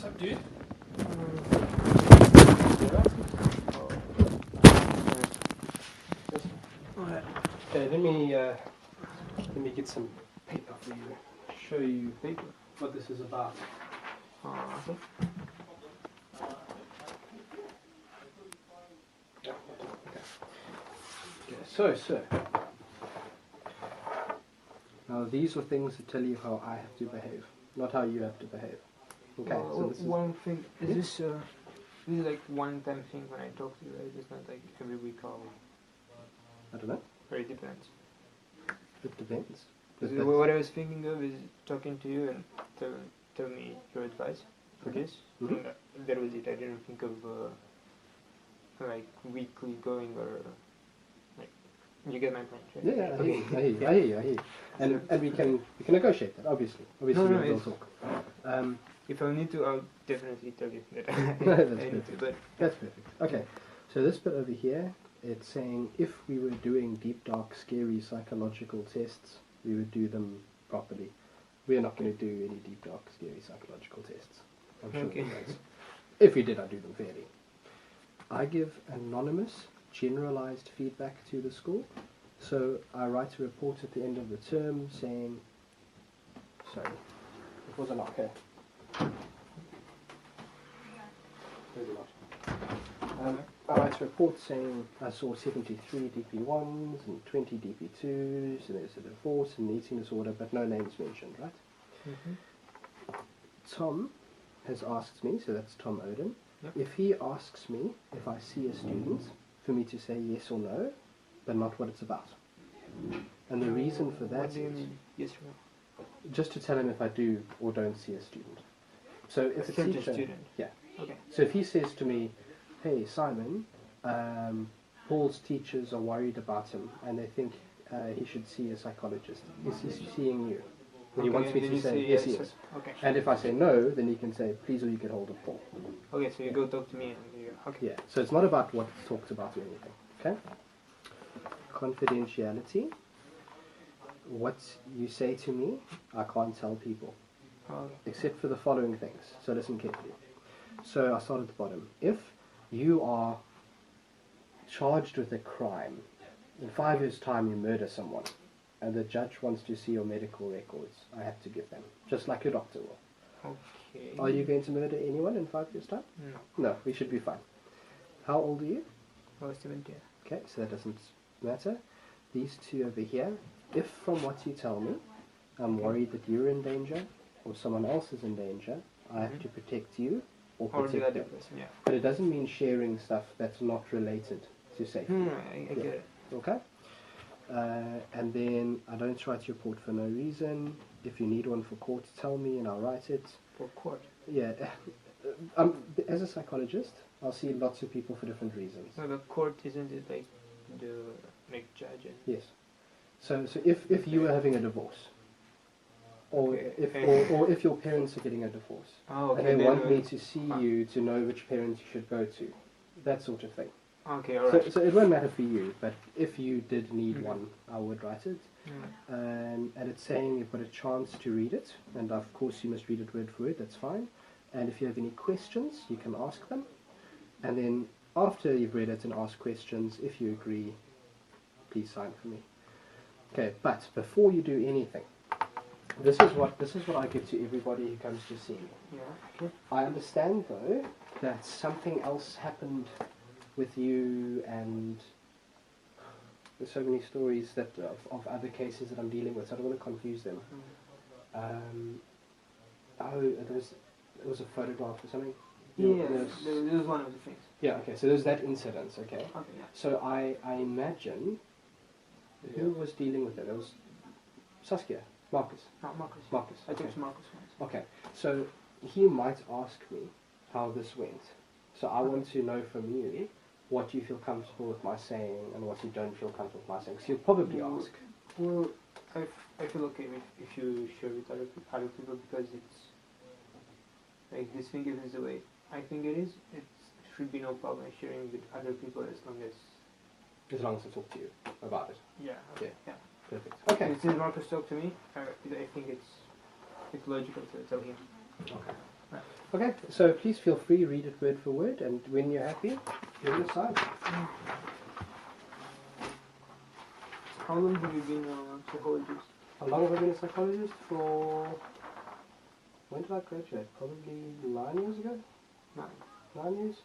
What's up, dude? Alright. Okay, let me get some paper for you. Show you Paper? what this is about. Okay. So, now these are things that tell you how I have to behave, not how you have to behave. Okay, so this is one thing, is this is like one-time thing when I talk to you, right? It's not like every week or... I don't know. Or it depends. It depends. What I was thinking of is talking to you and tell me your advice for Okay. this. Mm-hmm. And that was it. I didn't think of like weekly going or like, you get my point, right? Yeah, Okay. I hear you. And we can we can negotiate that, obviously. Obviously, No, we'll it's- talk. If I need to, I'll definitely tell you that I That's need to, perfect. but That's perfect. Okay, so this bit over here, it's saying if we were doing deep, dark, scary psychological tests, we would do them properly. We're not going to do any deep, dark, scary psychological tests. I'm sure Okay. you guys. If we did, I'd do them fairly. I give anonymous, generalized feedback to the school. So I write a report at the end of the term saying, sorry, it was a knock here. Maybe not. I write a report saying I saw 73 DP1s and 20 DP2s, and there's a divorce and eating disorder, but no names mentioned, right? mm-hmm. Tom has asked me, so that's Tom Oden, Yep. if he asks me if I see a student, for me to say yes or no, but not what it's about. And the reason for that What do you is mean? Yes or no? just to tell him if I do or don't see a student. So if a Certain teacher, student. yeah. Okay. So if he says to me, "Hey Simon, Paul's teachers are worried about him and they think he should see a psychologist. Is he seeing you?" And he Okay, wants me and to you say say yes, he yes. is. Okay. And if I say no, then he can say, "Please, will you get hold of Paul?" Okay, so you go talk to me and you... Okay. Yeah. So it's not about what talks about or anything. Okay. Confidentiality. What you say to me, I can't tell people. Okay. Except for the following things. So listen carefully. So I start at the bottom. If you are charged with a crime, in 5 years' time you murder someone, and the judge wants to see your medical records, I have to give them, just like your doctor will. Okay. Are you going to murder anyone in 5 years' time? No. No, we should be fine. How old are you? I was 17. Okay, so that doesn't matter. These two over here, if from what you tell me, I'm worried that you're in danger, or someone else is in danger, I have to protect you or Or protect the other them. person, yeah. But it doesn't mean sharing stuff that's not related to safety. I get it. Okay? And then I don't write your report for no reason. If you need one for court, tell me and I'll write it. For court. Yeah. As a psychologist, I'll see lots of people for different reasons. No, the court isn't it like the judge and... Yes. So if you were having a divorce, or Okay. or if your parents are getting a divorce, Oh, okay. and they then want me to see you to know which parents you should go to, that sort of thing. Okay, alright. So it won't matter for you, but if you did need one, I would write it. Mm. And it's saying you've got a chance to read it, and of course you must read it word for word, that's fine. And if you have any questions, you can ask them. And then after you've read it and asked questions, if you agree, please sign for me. Okay, but before you do anything, this is what I give to everybody who comes to see me. Yeah, okay. I understand though that something else happened with you, and there's so many stories that of other cases that I'm dealing with, so I don't want to confuse them. There was a photograph or something. Yeah, there was one of the things. Yeah, okay, so there's that incident, okay. Okay, yeah. So I imagine who was dealing with it? It was Saskia, Marcus. Not Marcus. Marcus. I think Okay. it's Marcus once. Okay, so he might ask me how this went. So I want to know from you what you feel comfortable with my saying and what you don't feel comfortable with my saying. So you'll probably ask. Well, I feel okay if you share with other people because it's like this thing is the way I think it is. It should be no problem sharing with other people as long as I talk to you about it. yeah. Yeah. Yeah. Perfect. Okay. And since Marcus talked to me, I think it's logical to tell him. Okay. Okay, so please feel free, read it word for word, and when you're happy, give it a sign. How long have you been a psychologist? How long have I been a psychologist? For... When did I graduate? Probably 9 years ago? 9 years?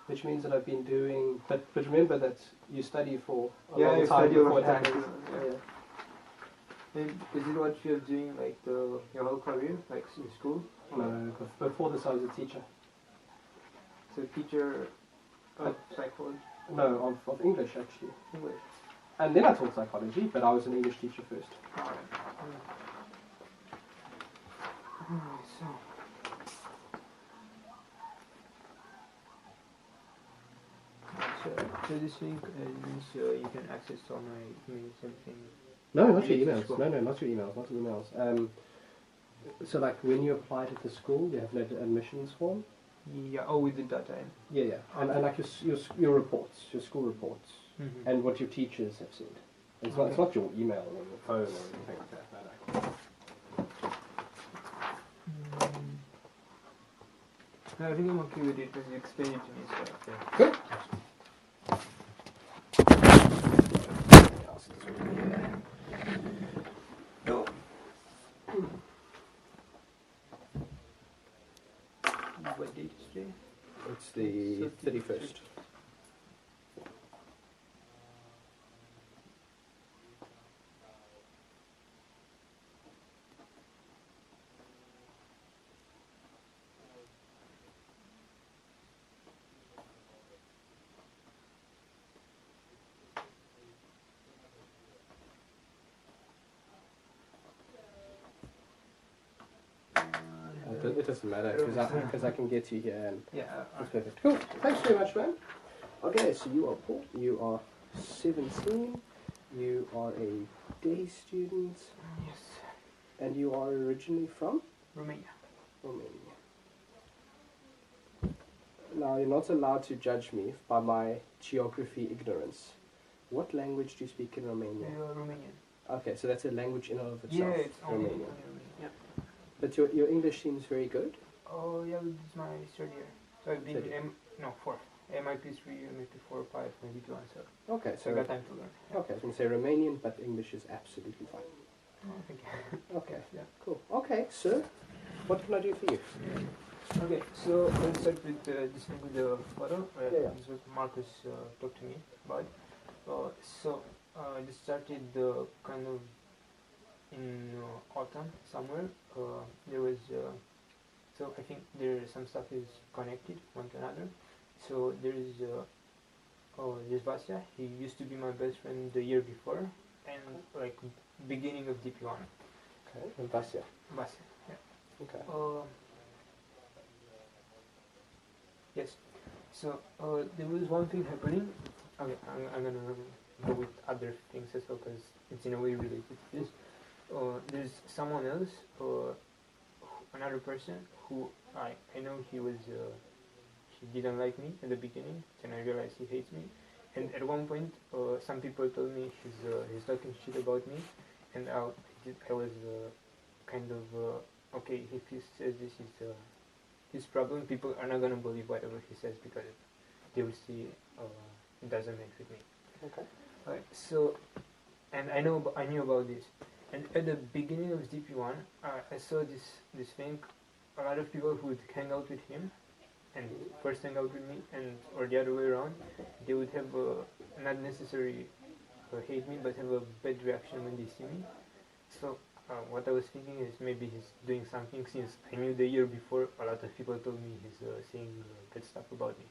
Which means that I've been doing... But remember that you study for a long time before it happens. And is it what you're doing like your whole career, like in school? No, before this I was a teacher. So teacher of psychology? No, of English actually. English. And then I taught psychology, but I was an English teacher first. Alright. So... So this week means you can access all my emails, everything. No, not your emails. No, not your emails. Not your emails. So like when you applied at the school, you have an admissions form. Yeah. Oh, with the data. Yeah. And like your reports, your school reports, and what your teachers have said. It's not your email or your phone or anything like that. No, I think I'm okay with it because you explained it to me. So okay. Good. What date is today? It's the 31st. It doesn't matter because I can get you here and that's perfect. Cool. Thanks very much, man. Okay, so you are Paul. You are 17. You are a day student. Yes. And you are originally from? Romania. Now, you're not allowed to judge me by my geography ignorance. What language do you speak in Romania? Romanian. Okay, so that's a language in and of itself. Yeah, it's only Romanian. Yeah. But your English seems very good. Oh, yeah, this is my third year. So I've been fourth. MIP 3, MIP 4, 5, maybe 2 and 7. Okay, so I got time to learn. Okay, so I'm going to say Romanian, but English is absolutely fine. Oh, thank you. Okay, yeah, cool. Okay, so what can I do for you? Okay, so let's start with this one with the photo. This is what Marcus talked to me about. I just started kind of in autumn somewhere. There was so I think some stuff is connected one to another. So there's Vasya. He used to be my best friend the year before, and like beginning of DP1. Okay, and Vasya. Vasya, yeah. Okay. Yes. So there was one thing happening. Okay, I'm gonna go with other things as well because it's in a way related to this. There's someone else, another person who I know he didn't like me at the beginning, and I realized he hates me. And at one point, some people told me he's talking shit about me, and I was kind of okay. If he says this is his problem, people are not gonna believe whatever he says because they will see it doesn't match with me. Okay. So, and I knew about this. And at the beginning of DP1, I saw this thing. A lot of people who would hang out with him, and first hang out with me, or the other way around, they would have not necessarily hate me, but have a bad reaction when they see me. So what I was thinking is maybe he's doing something, since I knew the year before a lot of people told me he's saying bad stuff about me.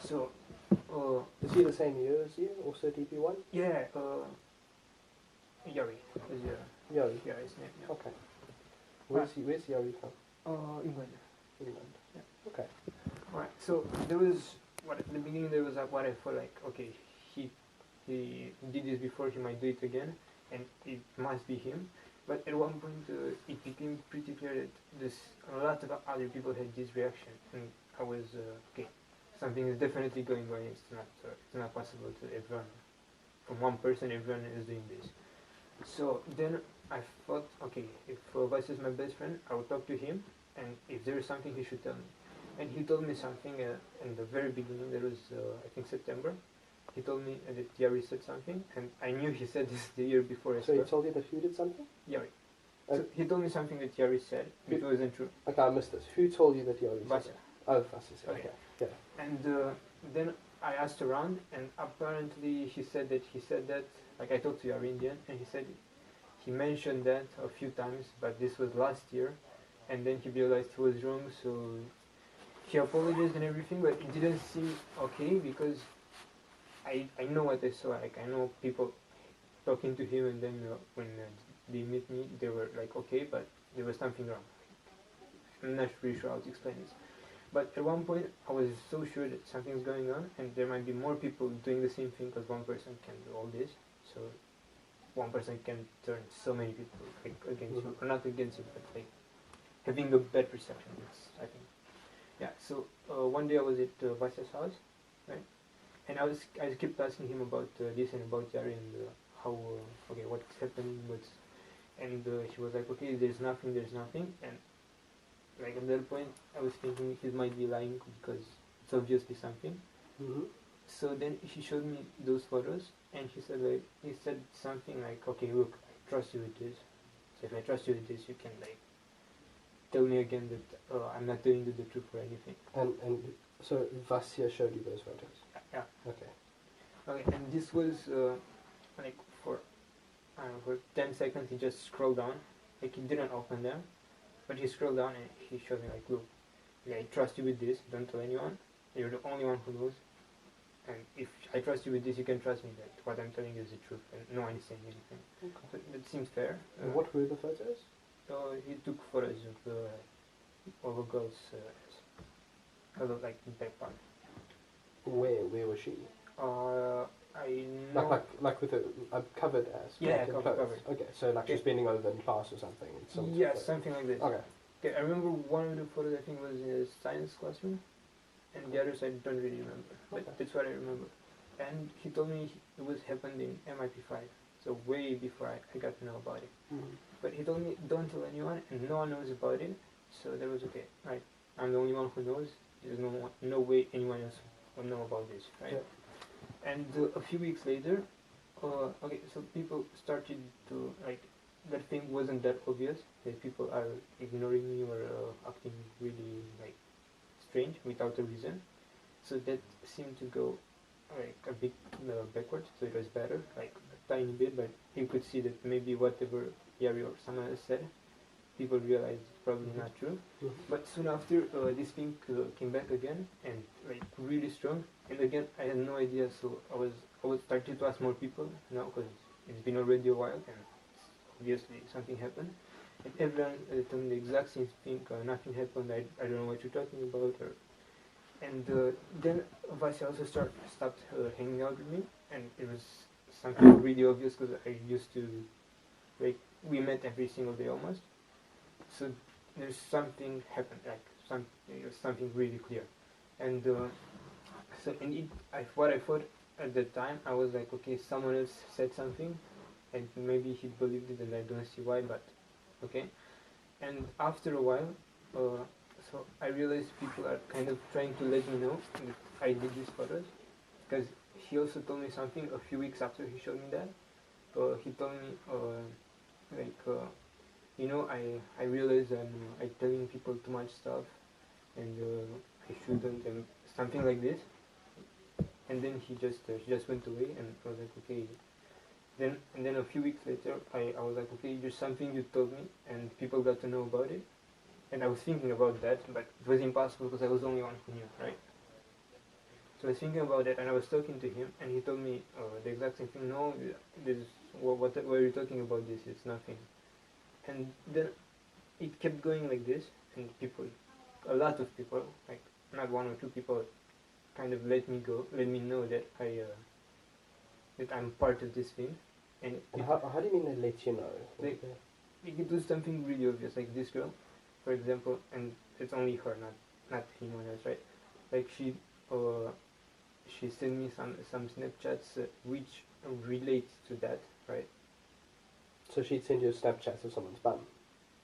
So is he the same year as you? Also DP1? Yeah. Yari. Yari? Yeah, his name. Yeah. Okay. Where's Yari from? England. England. Yeah. Okay. Alright, so there was, at the beginning there was what I felt like, okay, he did this before, he might do it again, and it must be him. But at one point it became pretty clear that a lot of other people had this reaction, and I was, okay, something is definitely going on, it's not possible to everyone, from one person everyone is doing this. So then I thought, okay, if Vas is my best friend, I would talk to him, and if there is something, he should tell me. And he told me something in the very beginning. There was, I think, September. He told me that Yari said something, and I knew he said this the year before as So well. he told you that who did something? Yari. So he told me something that Yari said, which wasn't true. Okay, I missed this. Who told you that Yari said Vasya. it? Oh, Vasya said Okay. okay. And then I asked around, and apparently he said that, like I talked to Yari in the end, and he said he mentioned that a few times, but this was last year, and then he realized he was wrong, so he apologized and everything, but it didn't seem okay because I know what I saw. Like I know people talking to him, and then when they meet me, they were like okay, but there was something wrong. I'm not really sure how to explain this. But at one point, I was so sure that something's going on, and there might be more people doing the same thing because one person can do all this. So one person can turn so many people like against you, or not against you, but like having a bad perception. That's, I think. Yeah. So one day I was at Vasya's house, right? And I kept asking him about this and about Yari and how okay what's happening, and he was like okay there's nothing, and like at that point I was thinking he might be lying because it's obviously something. Mm-hmm. So then he showed me those photos, and he said something like okay look, I trust you with this, so if I trust you with this you can like tell me again that I'm not telling you the truth or anything. And so Vasya showed you those photos? Yeah. Okay. Okay, and this was like for I don't know, for 10 seconds he just scrolled down, like he didn't open them, but he scrolled down and he showed me like look, yeah, I trust you with this, don't tell anyone, you're the only one who knows, and if I trust you with this you can trust me that what I'm telling you is the truth and no one is saying anything. Okay. So that seems fair. And what were the photos? So he took photos of a girl's like in Pep Park. Where was she? I know. Like with a covered ass. Yeah, like in covered. clothes. Okay, so like she's bending over in class or something. Yeah, something like this. Okay. Okay, I remember one of the photos I think was in a science classroom, and the others I don't really remember, but that's what I remember. And he told me it was happened in MIP5, so way before I got to know about it. Mm-hmm. But he told me don't tell anyone, and no one knows about it, so that was okay. Right, I'm the only one who knows. There's no way anyone else will know about this, right? Yeah. And a few weeks later, okay, so people started to like that thing wasn't that obvious that people are ignoring me or acting really like strange without a reason. So that seemed to go like a bit backwards. So it was better, like a tiny bit, but you could see that maybe whatever Yari or someone else said, people realized it's probably not true. Mm-hmm. But soon after, this thing came back again and like really strong. And again, I had no idea, so I was starting to ask more people now because it's been already a while and obviously something happened. And everyone told me the exact same thing. Nothing happened. I don't know what you're talking about. And then Vasya also stopped hanging out with me, and it was something really obvious because I used to like we met every single day almost. So there's something happened, like something really clear, and so and what I thought at the time, I was like, okay, someone else said something, and maybe he believed it, and I don't see why, but okay. And after a while, so I realized people are kind of trying to let me know that I did these photos, because he also told me something a few weeks after he showed me that. He told me you know, I realize I'm telling people too much stuff, and I shouldn't, and something like this. And then he just went away, and I was like, okay. Then a few weeks later, I was like, okay, there's something you told me, and people got to know about it. And I was thinking about that, but it was impossible because I was the only one who knew, right? So I was thinking about that, and I was talking to him, and he told me the exact same thing. No, this what are you talking about? This it's nothing. And then it kept going like this, and a lot of people, like not one or two people, kind of let me know that that I'm part of this thing. And how do you mean they let you know? Like it was something really obvious, like this girl, for example, and it's only her, not anyone else, right? Like she sent me some Snapchats which relate to that, right? So she'd send you a Snapchat of someone's bum?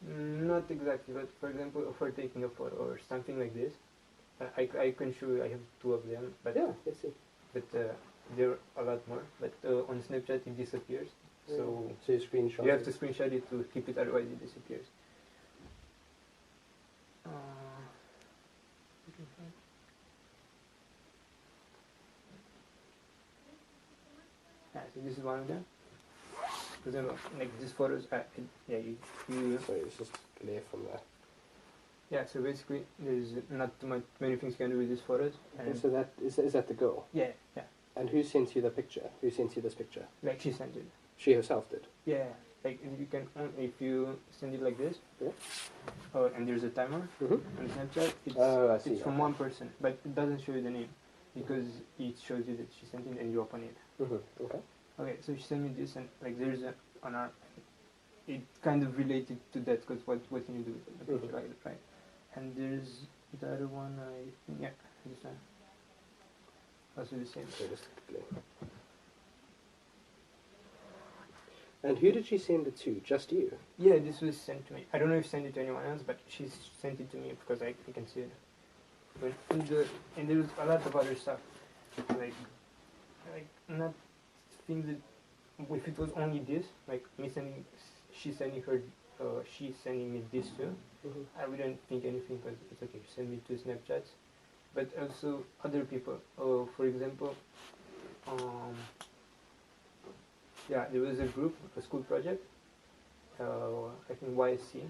Not exactly, but for example, if we're taking a photo or something like this, I can show you, I have two of them, but Yeah, I see. But there are a lot more. But on Snapchat it disappears, so you screenshot you have to screenshot it to keep it, otherwise it disappears. So this is one of them. For example, like these photos, yeah, you So it's just glare from there. yeah. So basically, there's not too many things you can do with these photos. And So that is that the girl? yeah, yeah. And who sent you the picture? Who sent you this picture? Like she sent it. She herself did? Yeah. Like you can, if you send it like this, yeah. And there's a timer on Snapchat. I see. It's from one person, but it doesn't show you the name because it shows you that she sent it and you open it. Okay. Okay, so she sent me this, and like there's on our, it kind of related to that because what can you do with the picture, right? And there's the other one, I think, yeah, this one. Also the same. And who did she send it to? Just you? Yeah, this was sent to me. I don't know if she sent it to anyone else, but she sent it to me because I can see it. But and there's a lot of other stuff, like not things that, if it was only this, like me sending, she sending me this too, I wouldn't think anything because it's okay, send me 2 Snapchats. But also other people, for example, yeah, there was a group, a school project, I think YSC,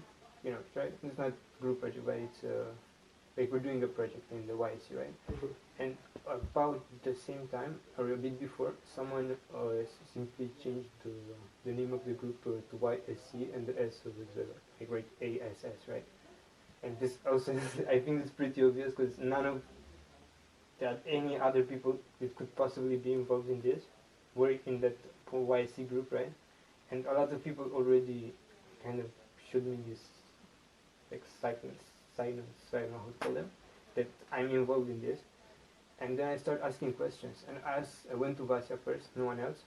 you know, right? It's not group project, but it's like we're doing a project in the YSC, right? And about the same time, or a bit before, someone simply changed the name of the group to YSC, and the S was like ASS, right? And this also, I think it's pretty obvious because none of that any other people that could possibly be involved in this were in that YSC group, right? And a lot of people already kind of showed me this like silence, I don't know how to call them, that I'm involved in this. And then I start asking questions, and I went to Vasya first, no one else,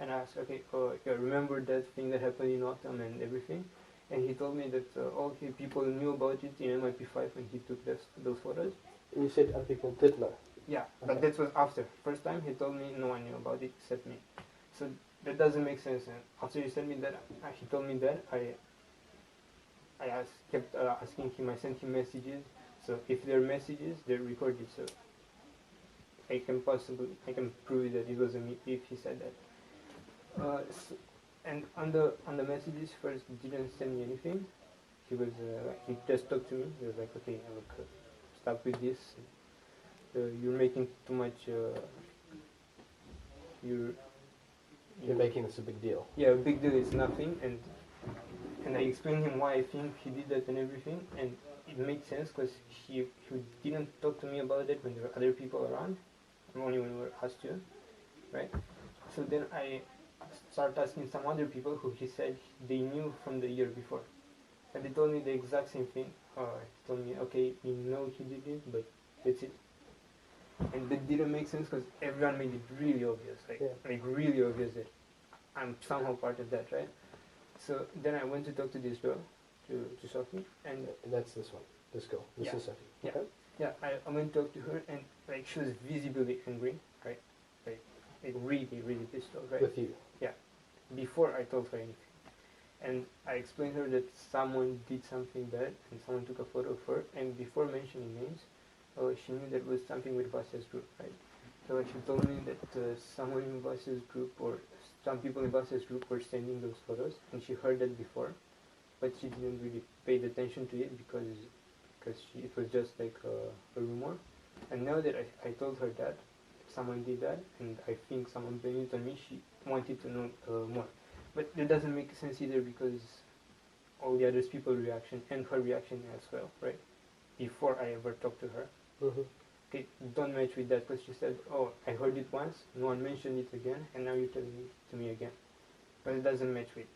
and I asked, okay, yeah, remember that thing that happened in autumn and everything? And he told me that all people knew about it in MIP5 when he took those photos. And you said other people did know? Yeah, okay. But that was after. First time he told me no one knew about it except me. So that doesn't make sense. And after he sent me that, he told me that, I kept asking him, I sent him messages. So if there are messages, they're recorded. So I can prove that it wasn't me if he said that. And on the messages, first he didn't send me anything. He just talked to me. He was like, okay, look, stop with this. You're making too much. You're making this a big deal. Yeah, a big deal is nothing. And I explained him why I think he did that and everything, and it makes sense because he didn't talk to me about it when there were other people around, only when we were us two, right? So then I started asking some other people who he said they knew from the year before, and they told me the exact same thing. He told me, okay, we know he did it, but that's it. And that didn't make sense because everyone made it really obvious, like really obvious that I'm somehow part of that, right? So then I went to talk to this girl, to Sophie, and that's this one, this girl. This is Sophie. Yeah, okay. Yeah. I went to talk to her, and like she was visibly angry, right? Like really, really pissed off, right? With you. Yeah. Before I told her anything, and I explained to her that someone did something bad, and someone took a photo of her, and before mentioning names, she knew that was something with Vasya's group, right? So she told me that someone in Vasya's group or some people in Vasya's group were sending those photos, and she heard that before, but she didn't really pay attention to it because it was just like a rumor. And now that I told her that someone did that, and I think someone blamed it on me, she wanted to know more. But it doesn't make sense either because all the other people's reaction and her reaction as well, right? Before I ever talked to her. Okay, don't match with that because she said, oh, I heard it once, no one mentioned it again, and now you're telling it to me again. But it doesn't match with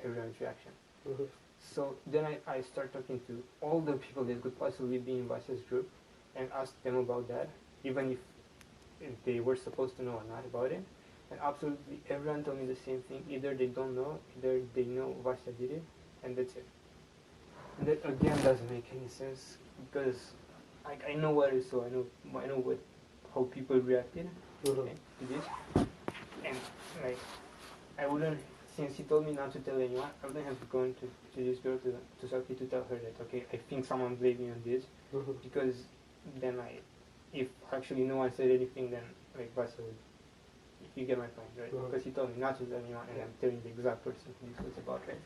everyone's reaction. So then I start talking to all the people that could possibly be in Vasya's group and ask them about that, even if they were supposed to know or not about it. And absolutely everyone told me the same thing. Either they don't know, either they know Vasya did it, and that's it. And that again doesn't make any sense because I know what it is, so I know how people reacted to this, and like I wouldn't, since he told me not to tell anyone, I wouldn't have gone to this girl to Sophie to tell her that okay, I think someone blamed me on this, because then if actually no one said anything, then like Vasya would. You get my point, right? Because he told me not to tell anyone, and I'm telling the exact person who this was about, right?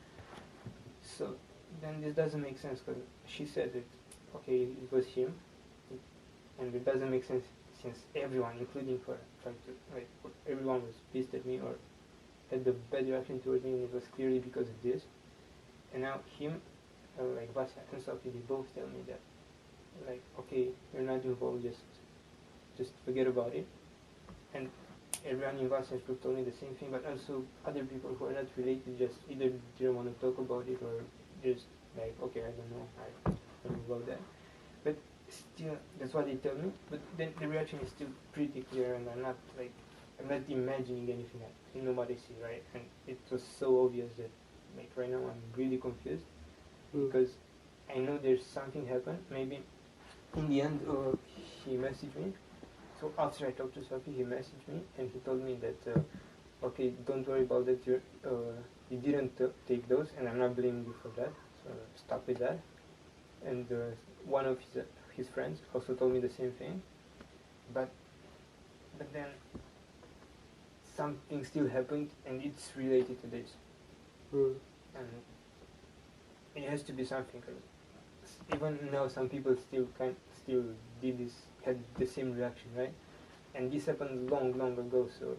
So then this doesn't make sense because she said that okay, it was him, and it doesn't make sense since everyone, including her, everyone was pissed at me or had the bad reaction towards me, and it was clearly because of this. And now him, like Vasya and Sophie, they both tell me that like okay, you're not involved, just forget about it. And everyone in Vasya's group told me the same thing, but also other people who are not related just either didn't want to talk about it or just like, okay, I don't know, I don't know about that. But still, that's what they tell me, but then the reaction is still pretty clear, and I'm not imagining anything that nobody see, right? And it was so obvious that like right now I'm really confused because I know there's something happened. Maybe in the end he messaged me. So after I talked to Sophie, he messaged me and he told me that okay, don't worry about that. You didn't take those, and I'm not blaming you for that. So stop with that. And one of his friends also told me the same thing. But then something still happened, and it's related to this. And it has to be something. Cause even now, some people still did this, had the same reaction, right? And this happened long ago. So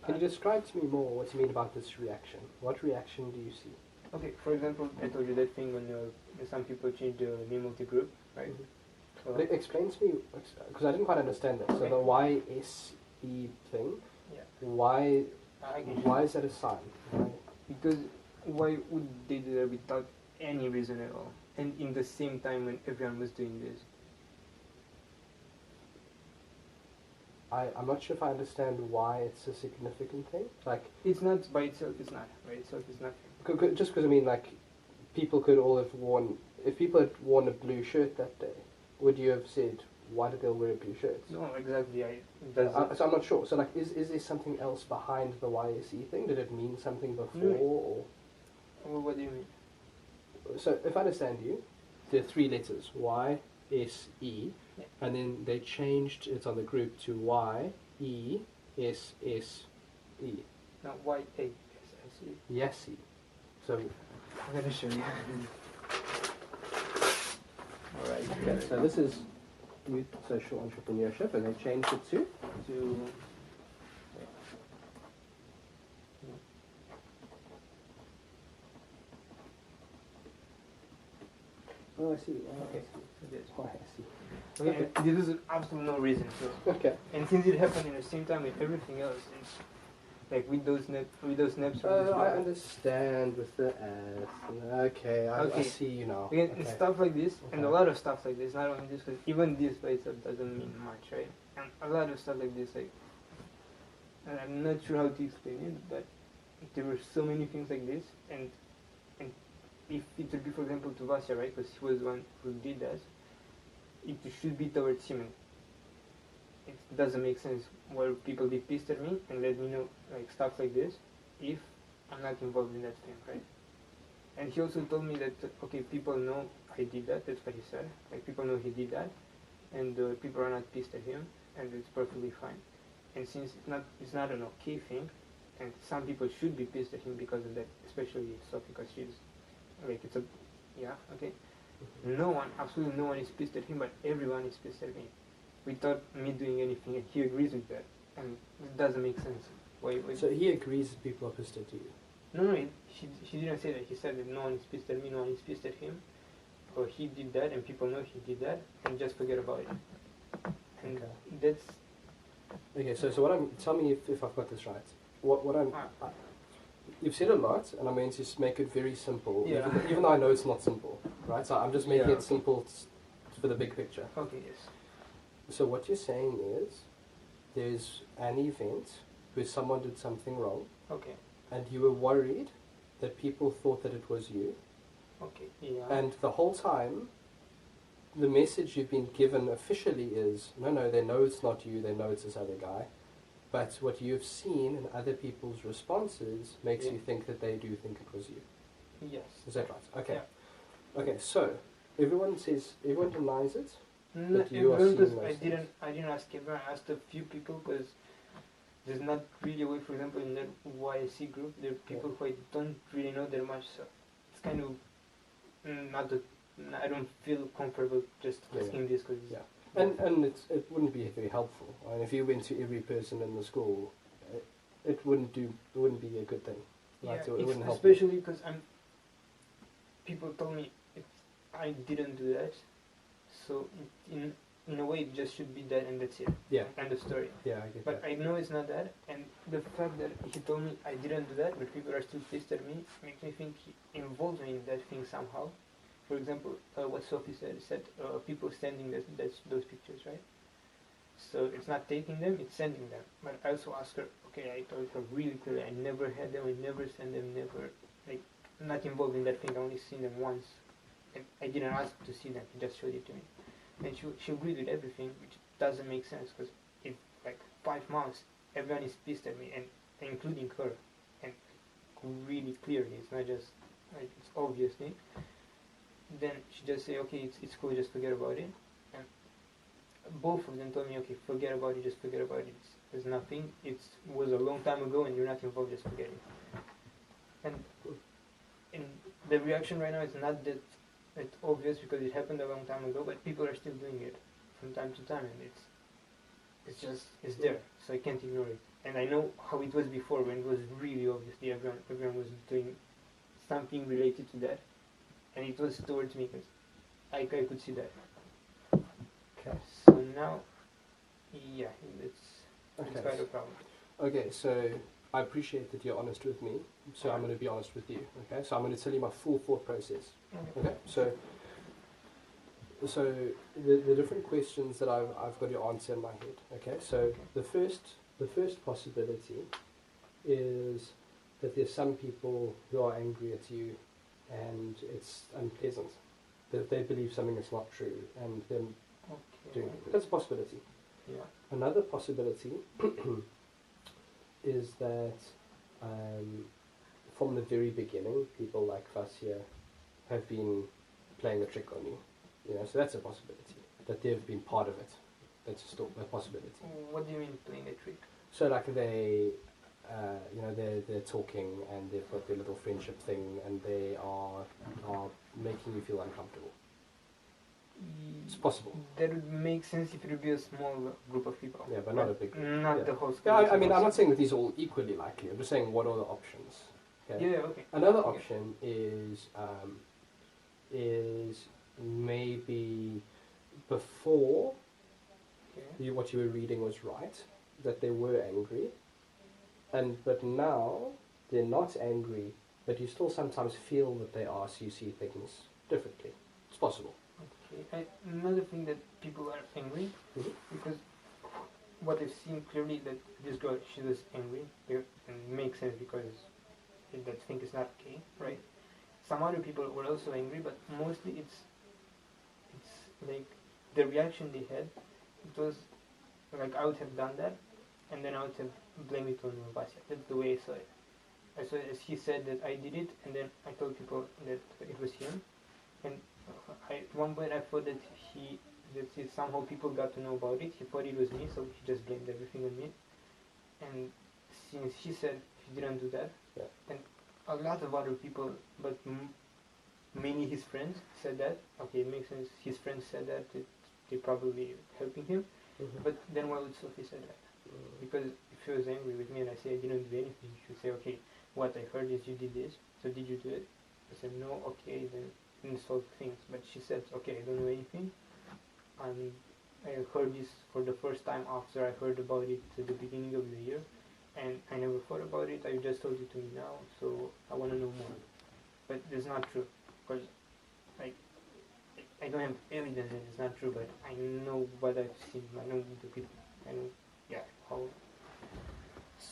can you describe to me more what you mean about this reaction? What reaction do you see? Okay, for example, I told you that thing when some people change the name of the group, right? So explain to me, because I didn't quite understand that. So the YSE thing, why is that a sign? Because why would they do that without any reason at all? And in the same time when everyone was doing this? I'm not sure if I understand why it's a significant thing. Like, it's not by itself. It's not by itself. It's nothing. Just because I mean, like, people could all have worn. If people had worn a blue shirt that day, would you have said, "Why did they wear blue shirts?" No, exactly. So I'm not sure. So like, is there something else behind the YSE thing? Did it mean something before? Or? Well, what do you mean? So if I understand you, there are three letters: Y, S, E. And then they changed it on the group to Y, E, S, S, E. No, Y, A, S, S, E. Yes, E. So I'm going to show you. Alright. Okay, so this is youth social entrepreneurship, and they changed it to? Oh, I see. Okay. Oh, I see. Okay. This is absolutely no reason. So. Okay. And since it happened in the same time with everything else, it's like with those snaps. I understand with the S. Okay, I see you now. Again, okay. Stuff like this, and a lot of stuff like this. Not only this, because even this by itself doesn't mean much, right? And a lot of stuff like this, like, and I'm not sure how to explain it, but there were so many things like this, and if it would be, for example, to Vasya, right, because he was the one who did that, it should be towards him. It doesn't make sense why people be pissed at me and let me know like stuff like this if I'm not involved in that thing, right? And he also told me that okay, people know I did that. That's what he said. Like people know he did that, and people are not pissed at him, and it's perfectly fine. And since it's not an okay thing, and some people should be pissed at him because of that, especially Sophie, because she's like okay. No one, absolutely no one is pissed at him, but everyone is pissed at me without me doing anything, and he agrees with that, and it doesn't make sense. Why? So he agrees that people are pissed at you? No, she didn't say that. He said that no one is pissed at me, no one is pissed at him, or he did that, and people know he did that, and just forget about it. And okay. That's... Okay, so what I'm... Tell me if I've got this right. What I'm... You've said a lot, and I'm going to just make it very simple, even though I know it's not simple, right? So I'm just making it simple for the big picture. Okay, yes. So what you're saying is, there's an event where someone did something wrong, Okay. and you were worried that people thought that it was you, Okay. Yeah. and the whole time, the message you've been given officially is, no, they know it's not you, they know it's this other guy, but what you've seen in other people's responses makes Yeah. you think that they do think it was you. Yes. Is that right? Okay. Yeah. Okay, so, everyone denies it, No, but you are seeing those I things. didn't ask everyone. I asked a few people because there's not really a way. For example, in the YSC group, there are people who I don't really know that much, so it's kind of not that I don't feel comfortable just asking this because Yeah. And it wouldn't be very helpful. I mean, if you went to every person in the school, it wouldn't be a good thing. Right? So it wouldn't help. Especially because people told me I didn't do that, so in a way it just should be that and that's it. Yeah. End of story. Yeah, I get But that. I know it's not that, and the fact that he told me I didn't do that, but people are still pissed at me, makes me think he involved me in that thing somehow. For example, what Sophie said people sending those pictures, right? So it's not taking them, it's sending them. But I also asked her, okay, I told her really clearly, I never had them, I never sent them, never, like, not involved in that thing, I only seen them once. And I didn't ask to see them, he just showed it to me. And she agreed with everything, which doesn't make sense, because if, like, 5 months, everyone is pissed at me, and including her, and really clearly, it's not just, like, it's obviously, then she just say, okay, it's cool, just forget about it. And both of them told me, okay, forget about it, just forget about it. There's nothing. It was a long time ago, and you're not involved. Just forget it. And the reaction right now is not that it's obvious because it happened a long time ago, but people are still doing it from time to time, and it's there, so I can't ignore it. And I know how it was before when it was really obviously everyone was doing something related to that, and it was towards me because I could see that. Okay. So now, yeah, it's Okay. quite a problem. Okay, so I appreciate that you're honest with me, so I'm going to be honest with you. Okay, so I'm going to tell you my full thought process. Okay, so the different questions that I've got to answer in my head. Okay, so the first possibility is that there's some people who are angry at you, and it's unpleasant that they believe something is not true, and them doing it. That's a possibility. Yeah. Another possibility is that from the very beginning, people like us here have been playing a trick on you. You know, so that's a possibility. That they've been part of it. That's still a possibility. What do you mean playing a trick? So like they're talking and they've got their little friendship thing and they are making you feel uncomfortable. It's possible. That would make sense if it would be a small group of people. Yeah, but not a big group. Not the whole school. Yeah, I mean, I'm not saying that these are all equally likely. I'm just saying what are the options. Okay? Yeah, okay. Another option is maybe before what you were reading was right, that they were angry, but now they're not angry, but you still sometimes feel that they are, so you see things differently. It's possible. Okay. Another thing that people are angry, because what I've seen clearly that this girl, she was angry, and it makes sense because that thing is not okay, right? Some other people were also angry, but mostly it's like the reaction they had, it was like I would have done that, and then I would have blamed it on Vasya. That's the way I saw it. I saw it as he said that I did it, and then I told people that it was him, and at one point I thought that somehow people got to know about it. He thought it was me, so he just blamed everything on me. And since he said he didn't do that, and a lot of other people, but mainly his friends said that. Okay, it makes sense. His friends said that they're probably helping him. But then why would Sophie say that? Because if she was angry with me and I say I didn't do anything, she would say, okay, what I heard is you did this, so did you do it? I said no. Okay, then insult things. But she said, okay, I don't know anything, and I heard this for the first time after I heard about it at the beginning of the year, and I never thought about it. I just told it to me now, so I want to know more. But it's not true, because I don't have evidence that it's not true, but I know what I've seen. I know the people. I know, how.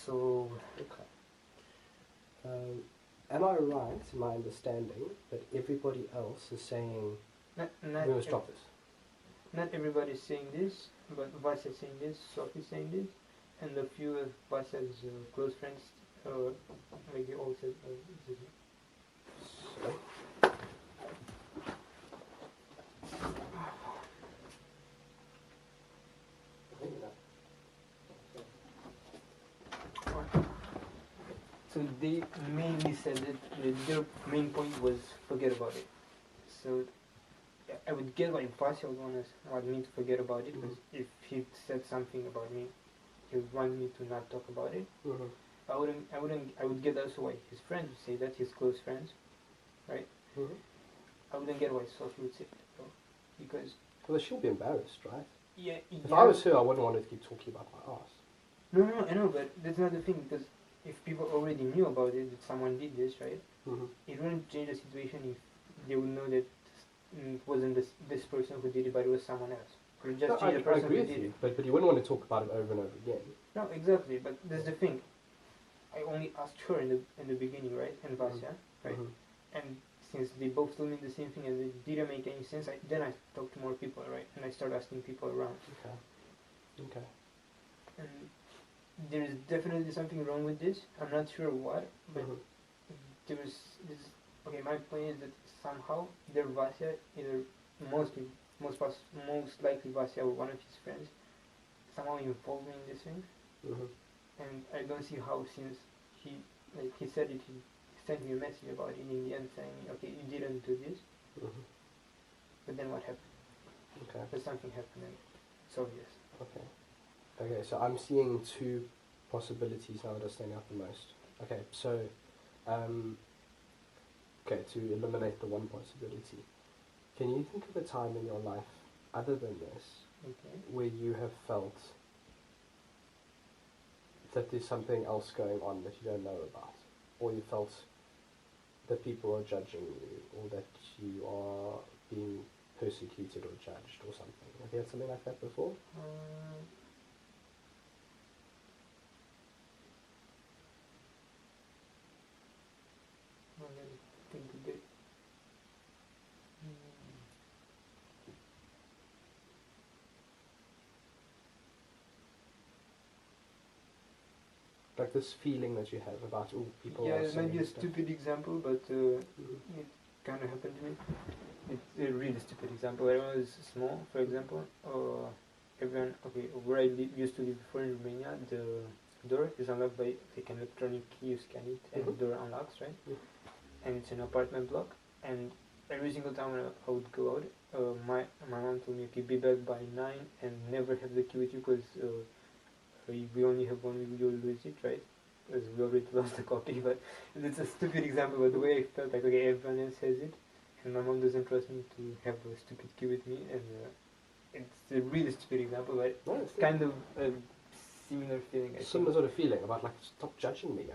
So Okay. Am I right in my understanding that everybody else is saying, not we're going to stop this? not everybody is saying this, but Vasya is saying this, Sophie is saying this, and a few of Vasya's close friends, like they all said. So, So they mainly said that their main point was forget about it. So I would get why Vasya would want me to forget about it, because if he said something about me, he would want me to not talk about it. I would get also why his friends would say that, his close friends, right? I wouldn't get why Sophie would say it, though, because well, she'll be embarrassed, right? yeah. If I was her, I wouldn't want her to keep talking about my ass. No, I know, but that's not the thing, because if people already knew about it, that someone did this, right? It wouldn't change the situation if they would know that it wasn't this person who did it, but it was someone else. Or just No, change the person I agree who with did you, it. but you wouldn't want to talk about it over and over again. No, exactly, but that's the thing. I only asked her in the beginning, right? And Vasya, right? And since they both told me the same thing and it didn't make any sense, then I talked to more people, right? And I started asking people around. Okay. And there is definitely something wrong with this. I'm not sure what, but there is this. Okay, my point is that somehow either Vasya, most likely Vasya or one of his friends, somehow involved me in this thing. And I don't see how, since he said it, he sent me a message about it in the end saying, okay, you didn't do this. But then what happened? Okay. But something happened, and it's obvious. Okay, so I'm seeing two possibilities now that are standing out the most. Okay, so, to eliminate the one possibility, can you think of a time in your life, other than this, where you have felt that there's something else going on that you don't know about, or you felt that people are judging you, or that you are being persecuted or judged or something? Have you had something like that before? Think a bit. Like this feeling that you have about, oh, people Yeah, are it might be a stuff. stupid example, but it kind of happened to me. It's a really stupid example. When I was small, for example, where I used to live before in Romania, the door is unlocked by like an electronic key. You scan it, and the door unlocks, right? And it's an apartment block. And every single time I would go out, my mom told me, okay, be back by 9 and never have the key with you, because we only have one, you'll lose it, right? Because we already lost the copy. But it's a stupid example, but the way I felt like, okay, everyone else has it, and my mom doesn't trust me to have a stupid key with me, and it's a really stupid example, but it's kind of a similar feeling. Similar sort of feeling about, like, stop judging me.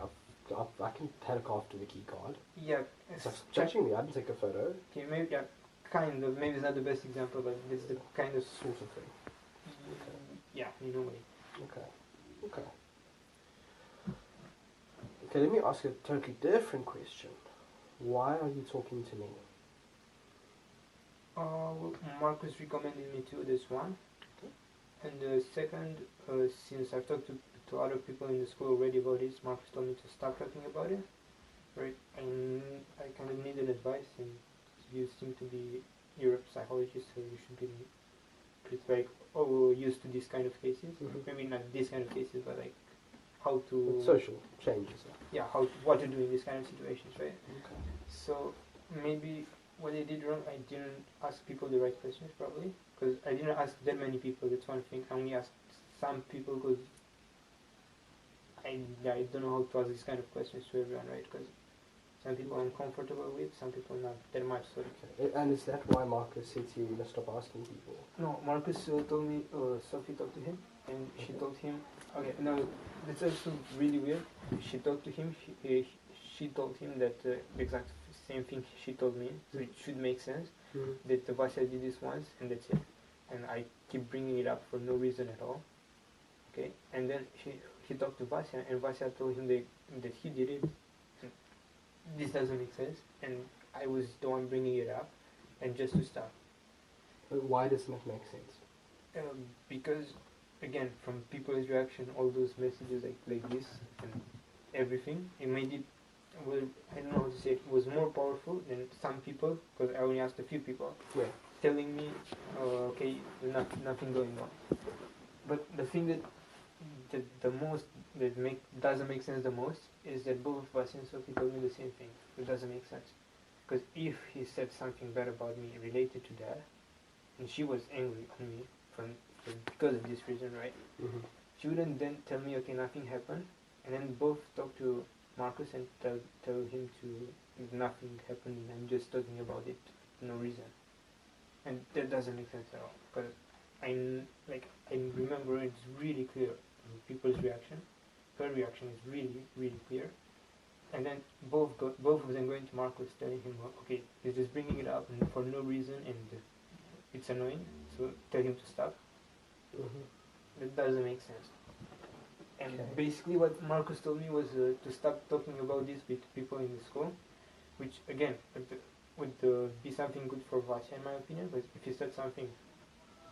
I can take after the key card. Yeah. It's like, judging me, I didn't take a photo. Okay, maybe, yeah, kind of. Maybe it's not the best example, but it's the kind of sort of thing. Yeah, in a way. Okay, let me ask you a totally different question. Why are you talking to me? Well, Marcus recommended me to this one. And the second, since I've talked to other people in the school already about this, Marcus told me to stop talking about it. Right? And I kind of needed advice, and you seem to be, you're a psychologist, so you should be pretty used to this kind of cases. Maybe not this kind of cases, but like how to... social changes. Yeah, what to do in this kind of situations, right? So maybe what I did wrong, I didn't ask people the right questions, probably. Because I didn't ask that many people, that's one thing. I only asked some people, because I don't know how to ask this kind of questions to everyone, right? Because some people I'm comfortable with, some people not that much. So. And is that why Marcus said to you, you must stop asking people? No, Marcus told me, Sophie talked to him, and she told him, okay, now that's also really weird. She talked to him, she told him that the exact same thing she told me, so it should make sense, that Vasya did this once, and that's it. And I keep bringing it up for no reason at all. Okay, and then he he talked to Vasya, and Vasya told him that he did it. This doesn't make sense, and I was the one bringing it up, and just to stop. But why doesn't it make sense? Because, again, from people's reaction, all those messages like this and everything, it made it, well, I don't know how to say it, was more powerful than some people, because I only asked a few people, telling me, okay, nothing going on. But the thing that doesn't make sense the most is that both Vasya and Sophie told me the same thing. It doesn't make sense. Because if he said something bad about me related to that, and she was angry on me because of this reason, right? Mm-hmm. She wouldn't then tell me, okay, nothing happened, and then both talk to Marcus and tell him to nothing happened, and I'm just talking about it for no reason. And that doesn't make sense at all. But I remember it's really clear people's reaction. Her reaction is really, really clear. And then both of them going to Marcus, telling him, okay, he's just bringing it up and for no reason, and it's annoying, so tell him to stop. Mm-hmm. That doesn't make sense. And basically what Marcus told me was to stop talking about this with people in the school, which again would be something good for Vasya in my opinion, but if he said something,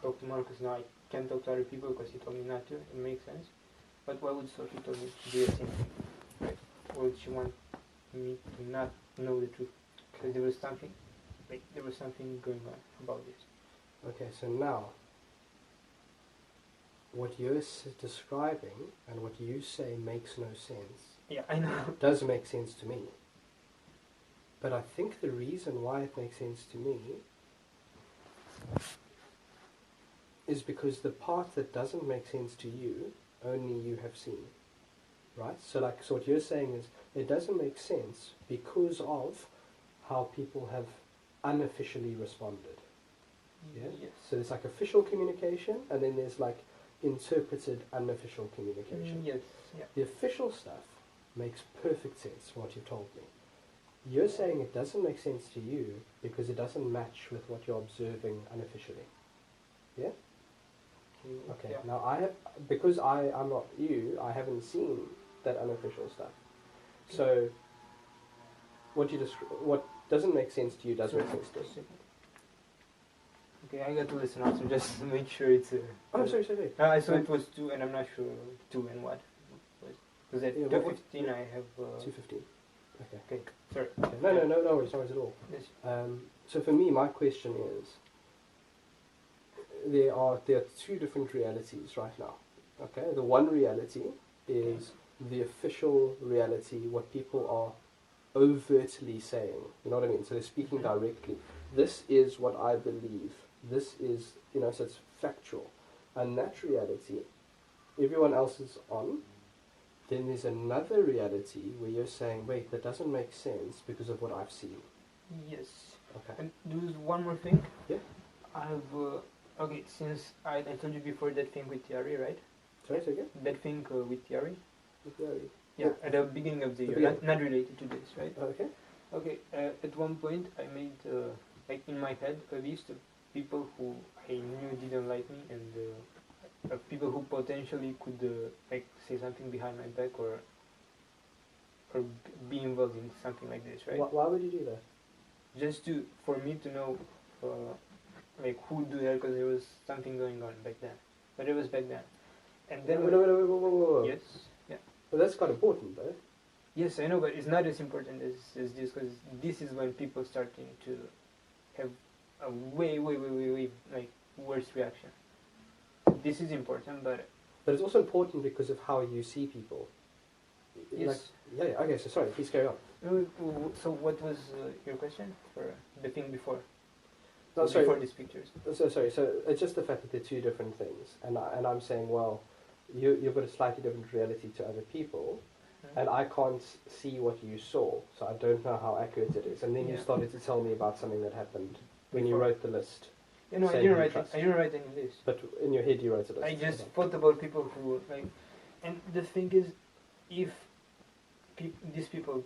talk to Marcus, now I can't talk to other people because he told me not to, it makes sense. But why would Sophie tell me to do the same thing? Right? Why would she want me to not know the truth? Because there was something going on about this. Okay, so now, what you're describing and what you say makes no sense. Yeah, I know. It does make sense to me. But I think the reason why it makes sense to me is because the part that doesn't make sense to you, only you have seen. Right? So what you're saying is, it doesn't make sense because of how people have unofficially responded. Yeah? Yes. So there's like official communication, and then there's like interpreted unofficial communication. Yes. Yeah. The official stuff makes perfect sense from what you've told me. You're saying it doesn't make sense to you because it doesn't match with what you're observing unofficially. Yeah? Okay. Yeah. Now because I'm not you, I haven't seen that unofficial stuff. So what doesn't make sense to you does make sense to me. Okay, I got to listen also just to make sure it's. Oh, sorry. I saw it was 2, and I'm not sure 2 and what. Because at 2:15 I have. 2:15. Okay. Sorry. Okay. No worries at all. Yes. So for me, my question is, there are 2 different realities right now. Okay, the one reality is the official reality, what people are overtly saying. You know what I mean? So they're speaking directly. This is what I believe. This is, so it's factual. And that reality, everyone else is on. Then there's another reality where you're saying, wait, that doesn't make sense because of what I've seen. Yes. Okay. And there's one more thing. Yeah. I've since I told you before that thing with Thierry, right? Sorry, say again? That thing with Thierry. With Thierry. Yeah, at the beginning of the year, not related to this, right? Okay. Okay. At one point, I made in my head a list of people who I knew didn't like me, and people who potentially could say something behind my back or be involved in something like this, right? Why would you do that? Just for me to know who do that, because there was something going on back then. But it was back then. And then whoa. Yes. Yeah. Well, that's quite important, though. Yes, I know, but it's not as important as this, because this is when people starting to have a way worse reaction. This is important, but it's also important because of how you see people. Yes. Okay, so sorry, please carry on. So what was your question for the thing before? No, sorry. Before these pictures. So sorry, so it's just the fact that they're 2 different things, and I'm saying, well, you've got a slightly different reality to other people, and I can't see what you saw, so I don't know how accurate it is. And then you started to tell me about something that happened when you wrote the list. I didn't write any list. But in your head you wrote a list. I just thought about people who and the thing is, if these people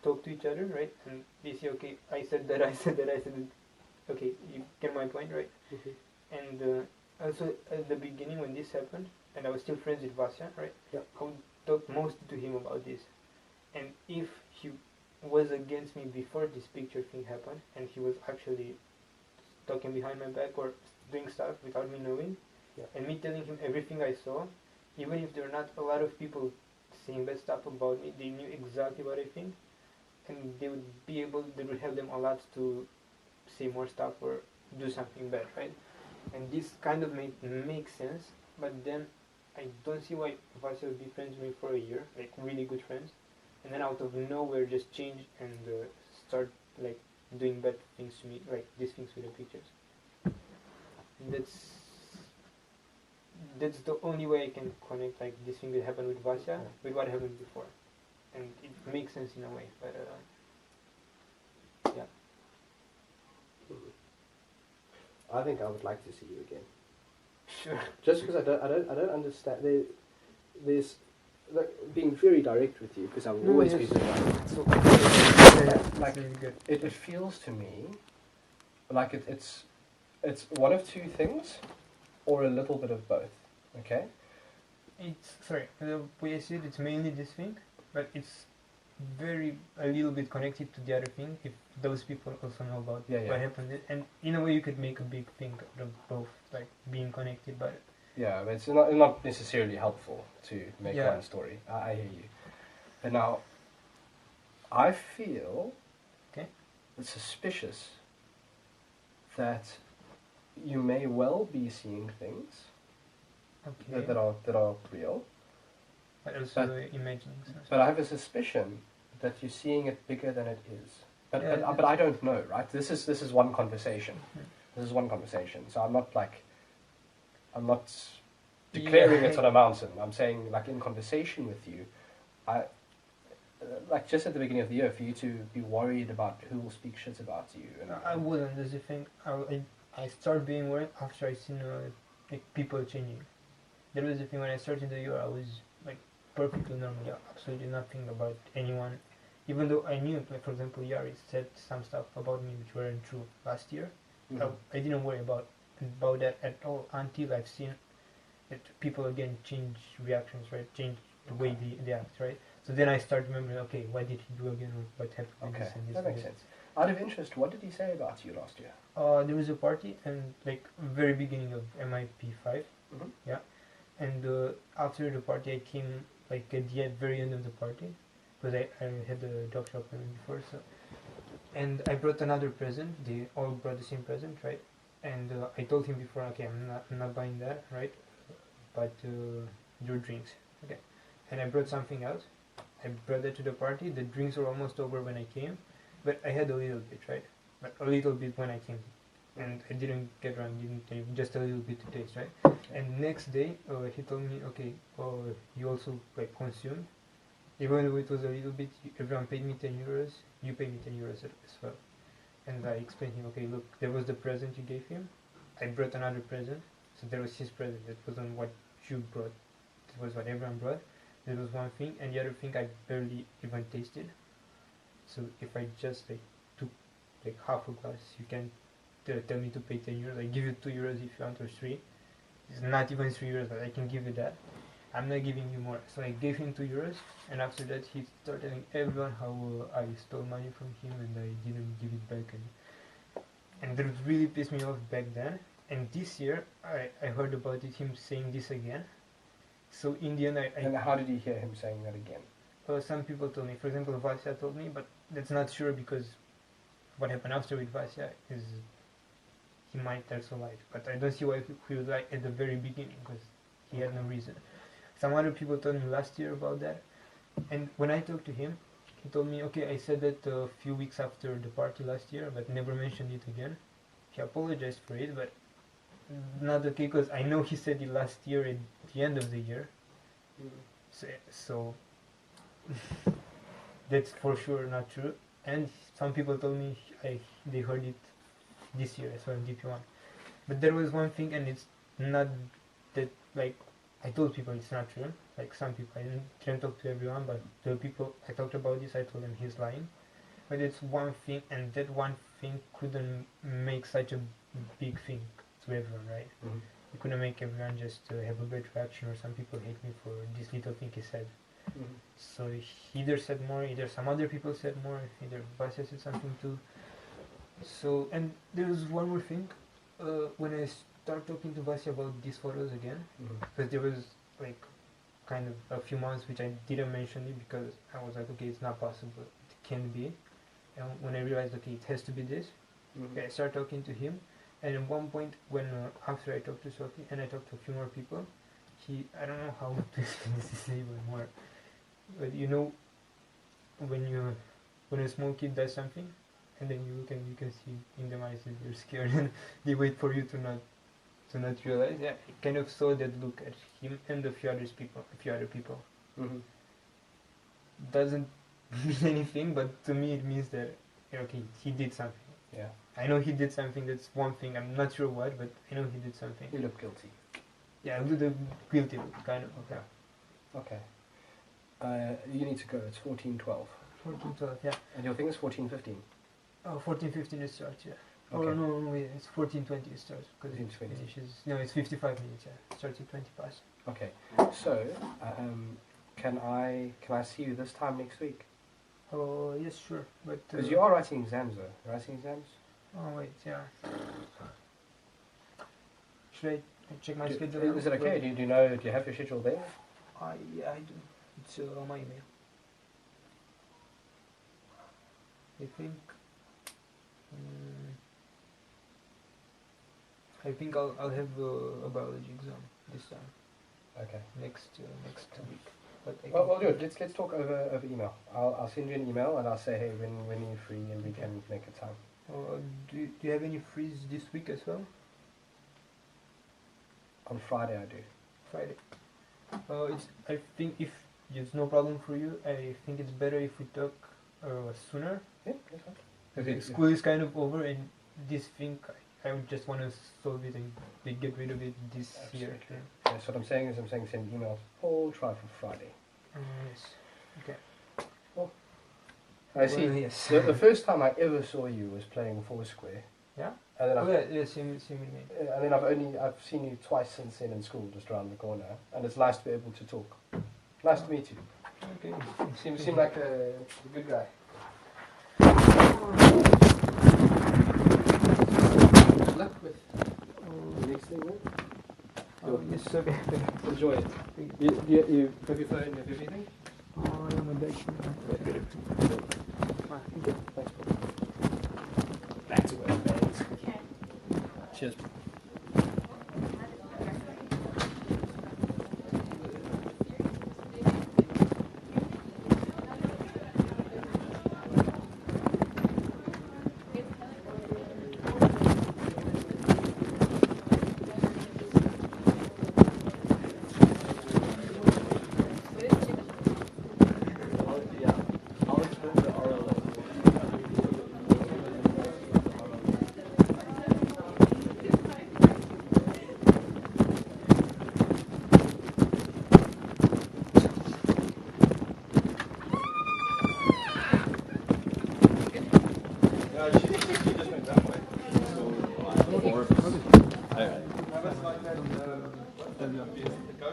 talk to each other, right, and they say, okay, I said that, okay, you get my point, right? Mm-hmm. And Also, at the beginning when this happened, and I was still friends with Vasya, right? Yeah. I would talk mostly to him about this. And if he was against me before this picture thing happened, and he was actually talking behind my back or doing stuff without me knowing, Yeah. and me telling him everything I saw, even if there are not a lot of people saying bad stuff about me, they knew exactly what I think, and they would help them a lot to say more stuff or do something bad, right? And this kind of makes sense, but then I don't see why Vasya would be friends with me for a year, like really good friends, and then out of nowhere just change and start like doing bad things to me, like these things with the pictures. And that's the only way I can connect like this thing that happened with Vasya with what happened before, and it makes sense in a way, but yeah. I think I would like to see you again. Sure. Just because I don't understand. There's like being very direct with you because I will always be very direct. So, Like really good. it feels to me like it's one of two things, or a little bit of both. Okay. It's sorry. The way I see it, it's mainly this thing, but it's a little bit connected to the other thing. If those people also know about what happened, and in a way you could make a big thing out of both, like being connected, but yeah, but it's not necessarily helpful to make one story. I hear you. But now, I feel it's suspicious that you may well be seeing things that are real. But also imagining something. But I have a suspicion that you're seeing it bigger than it is. But I don't know, right? This is one conversation. This is one conversation. So I'm not declaring it on a mountain. I'm saying, like, in conversation with you, like just at the beginning of the year, for you to be worried about who will speak shit about you. And I wouldn't. There's a thing. I started being worried after I seen like people changing. There was a thing when I started the year. I was like perfectly normal, absolutely nothing about anyone. Even though I knew, like for example, Yari said some stuff about me which weren't true last year. I didn't worry about that at all until I've seen that people again change reactions, right? Change the way they act, right? So then I start remembering, okay, what did he do again? What happened? Okay, this and this that and makes this. sense. Out of interest, what did he say about you last year? There was a party and like very beginning of MIP5, and after the party I came like at the very end of the party because I had the doctor appointment before, so and I brought another present. They all brought the same present, right? And I told him before, okay, I'm not buying that, right? But your drinks, okay? And I brought something else. I brought that to the party. The drinks were almost over when I came, but I had a little bit, right? But a little bit when I came, and I didn't get drunk, just a little bit to taste, right? Okay. And next day, he told me, okay, you also like consumed, even though it was a little bit. Everyone paid me 10 euros. You paid me 10 euros as well. And I explained to him, okay, look, there was the present you gave him. I brought another present, so there was his present. That wasn't what you brought. It was what everyone brought. There was one thing, and the other thing I barely even tasted. So if I just like took like half a glass, you can tell me to pay 10 euros. I give you 2 euros if you want, or 3. It's not even 3 euros, but I can give you that. I'm not giving you more. So I gave him 2 euros, and after that he started telling everyone how I stole money from him and I didn't give it back, and that really pissed me off back then. And this year I heard about it, him saying this again. So in the end And how did you hear him saying that again? Some people told me, for example Vasya told me, but that's not sure because what happened after with Vasya is he might also lie, but I don't see why he would lie at the very beginning because he had no reason. Some other people told me last year about that, and when I talked to him, he told me, okay, I said that a few weeks after the party last year, but never mentioned it again. He apologized for it, but not okay, because I know he said it last year at the end of the year. So that's for sure not true. And some people told me they heard it this year as well in DP1. But there was one thing, and it's not that, like, I told people it's not true. Like some people, I didn't talk to everyone, but the people I talked about this, I told them he's lying. But it's one thing, and that one thing couldn't make such a big thing. to everyone, right? Mhm. You couldn't make everyone just have a bad reaction, or some people hate me for this little thing he said. Mhm. So he either said more, either some other people said more, either Vasya said something too. So, and there was one more thing. When I started talking to Vasya about these photos again, Mhm. because there was like kind of a few months which I didn't mention it because I was like, okay, it's not possible, it can be. And when I realized, okay, it has to be this, Mhm. I started talking to him. And at one point, when after I talked to Sophie and I talked to a few more people, I don't know how to explain this even more, but you know, when a small kid does something, and then you can see in their eyes that they're scared, and they wait for you to not realize. Yeah, I kind of saw that look at him and a few other people. Mhm. Doesn't mean anything, but to me it means that okay, he did something. Yeah. I know he did something. That's one thing. I'm not sure what, but I know he did something. You look guilty. Yeah, a little guilty, kind of. Okay. Okay. You need to go. It's 14:12. 14:12, yeah. And your thing is 14:15. Oh, 14:15 it starts, yeah. Okay. Oh no, wait, it's 14:20 it starts because it 14:20. finishes. No, it's 55 minutes. Yeah, it starts at 20 past. Okay. So, can I see you this time next week? Oh yes, sure, but Because you are writing exams, though. You're writing exams. oh wait, yeah. Should I check my schedule? now? Is it okay? Do you know? Do you have your schedule there? Yeah, I do. It's on my email. I think. I think I'll have a biology exam this time. Okay. Next week. But I Well, can- we'll do it. Let's talk over email. I'll send you an email and I'll say, hey, when you're free and we can make a time. Do you have any freeze this week as well? On Friday I do. Friday. I think if it's no problem for you, I think it's better if we talk sooner. Yeah, that's fine. Because school is kind of over, and this thing I would just want to solve it and get rid of it this year. Absolutely. Yes, what I'm saying is send emails. We'll try for Friday. Yes. Okay. I see. Well, yes. The first time I ever saw you was playing Foursquare. Yeah. And then Same with me. and then I've seen you twice since then in school, just around the corner, and it's nice to be able to talk. Nice to meet you. Okay. You seem like a good guy. Good luck with the next thing, right? Yes, okay. Enjoy it. You have your phone, you have everything? Oh, yeah, my bag. Thanks. Back to work, thanks. Okay. Cheers.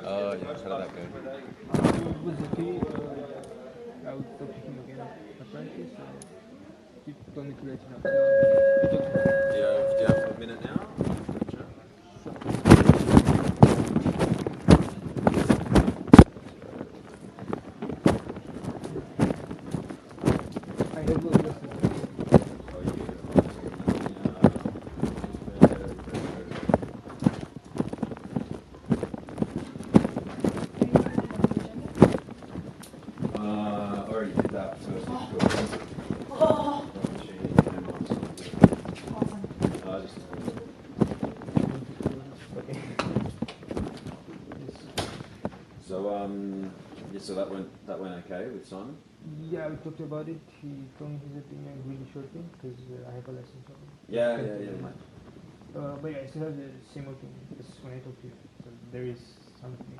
Oh, yeah, how did that go? It was okay. I will talk to him again at practice. He told me to let you know. Do you have a minute now? I have no lessons. Already did that, so it's not good. Oh, Just Okay. so that went okay with Simon. Yeah, we talked about it. He told me his opinion really shortly because I have a lesson. So Yeah, mate. but yeah, I still have the same opinion as when I talked to you. So there is something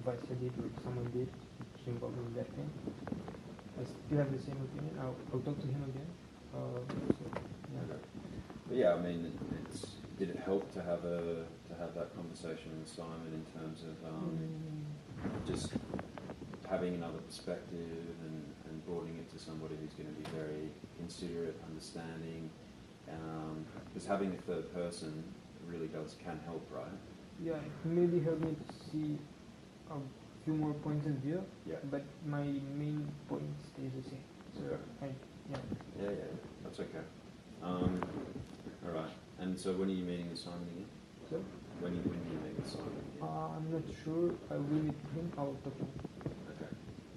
Vaisya did or someone did which involved in that thing. I still have the same opinion. I'll talk to him again. So, yeah. But yeah, I mean, did it help to have that conversation with Simon in terms of just having another perspective and broadening it to somebody who's going to be very considerate, understanding, because having a third person really can help, right? Yeah, it maybe helped me to see a few more points of view, Yeah. but my main point stays the same. So, Okay. yeah. Yeah, that's okay. All right. And so when are you meeting with Simon again? So, When do you meet with Simon again? I'm not sure. I will meet him. I will talk to him. Okay.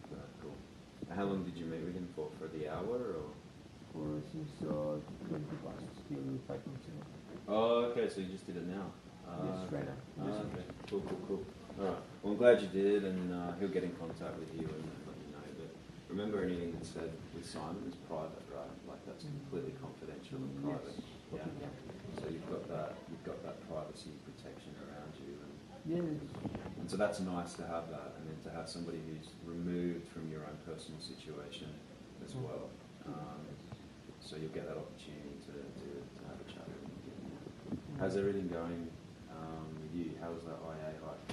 All right, cool. And how long did you meet with him for? For the hour or? For since 20 past, still 5 minutes ago. Oh, okay. So you just did it now. Yes, right now. Yes. Okay. Cool. All right. Well, I'm glad you did, and he'll get in contact with you and let you know. But remember, anything that's said with Simon is private, right? Like that's completely confidential and private. Yes. Yeah. So you've got that privacy protection around you, Yes. and so that's nice to have that, and then to have somebody who's removed from your own personal situation as well. So you'll get that opportunity to have a chat with him. How's everything going with you? How's that IA like?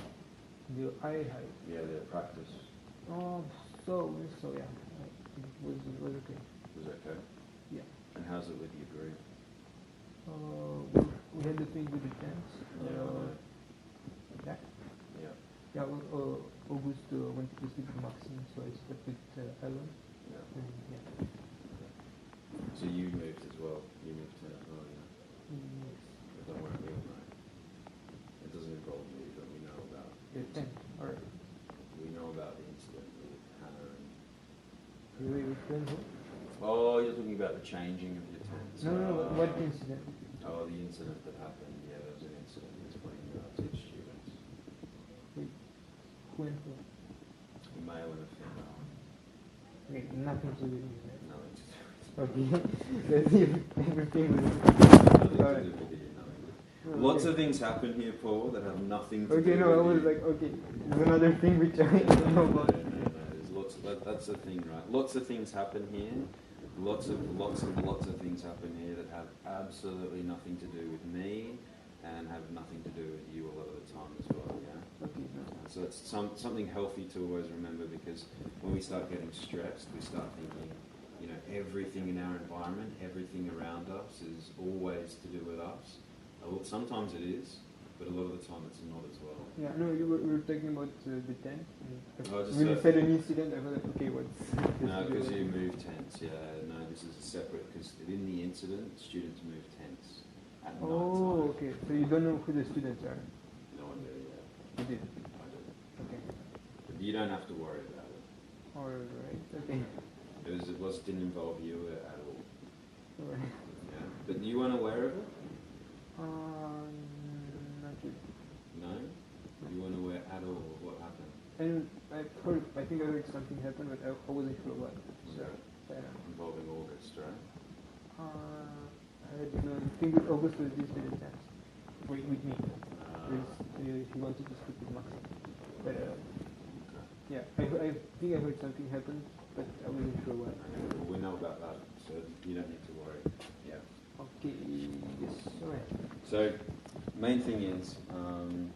The eye height. Yeah, the practice So yeah. It was okay. was okay. Yeah. And how's it with your group? We had the thing with the tents. Yeah. Yeah. August went to sleep with Maxine, so I slept with Ellen. Yeah. And, yeah. So you moved as well. You moved to yeah. Yes. But don't worry, we all know. It doesn't involve me, but we know about. The tent. Alright. We know about the incident with Hannah and. You friends? Oh, you're talking about the changing of your tents. No. What incident? Oh, the incident that happened. Yeah, there was an incident between two students, Wait. Who and who? a male and a female. Wait, nothing to do with me, right? Nothing to do with Okay. That's everything with nothing to Alright. do with you. Lots of things happen here, Paul, that have nothing to do Okay, with no, I you. was like, okay, there's another thing which I don't know about. No. There's lots. That's the thing, right? Lots of things happen here. Lots of things happen here that have absolutely nothing to do with me, and have nothing to do with you a lot of the time as well. Yeah. Okay, no. So it's something healthy to always remember, because when we start getting stressed, we start thinking, everything in our environment, everything around us is always to do with us. Sometimes it is, but a lot of the time it's not as well. Yeah, no, we were talking about the tent. Oh, just When you said an incident, I was like, okay, what's this? No, to do because with? you move tents. Yeah, no, this is a separate. Because in the incident, students move tents at night time. Oh, okay. So you don't know who the students are? No one really. Yeah, You did. I do. Okay. But you don't have to worry about it. Alright, okay. It didn't involve you at all. Alright. Yeah, but you weren't aware of it. Not really. No, you weren't aware at all of what happened. And I think I heard something happen, but I wasn't sure what. So, I don't know. Involving August, right? I don't know. I think August was this with the chance. With me. He wanted to speak with Max. But, yeah, I think I heard something happen, but I wasn't sure what. Well, we know about that, so you don't need to worry. Yeah. Okay, yes, alright. So, main thing is, I'm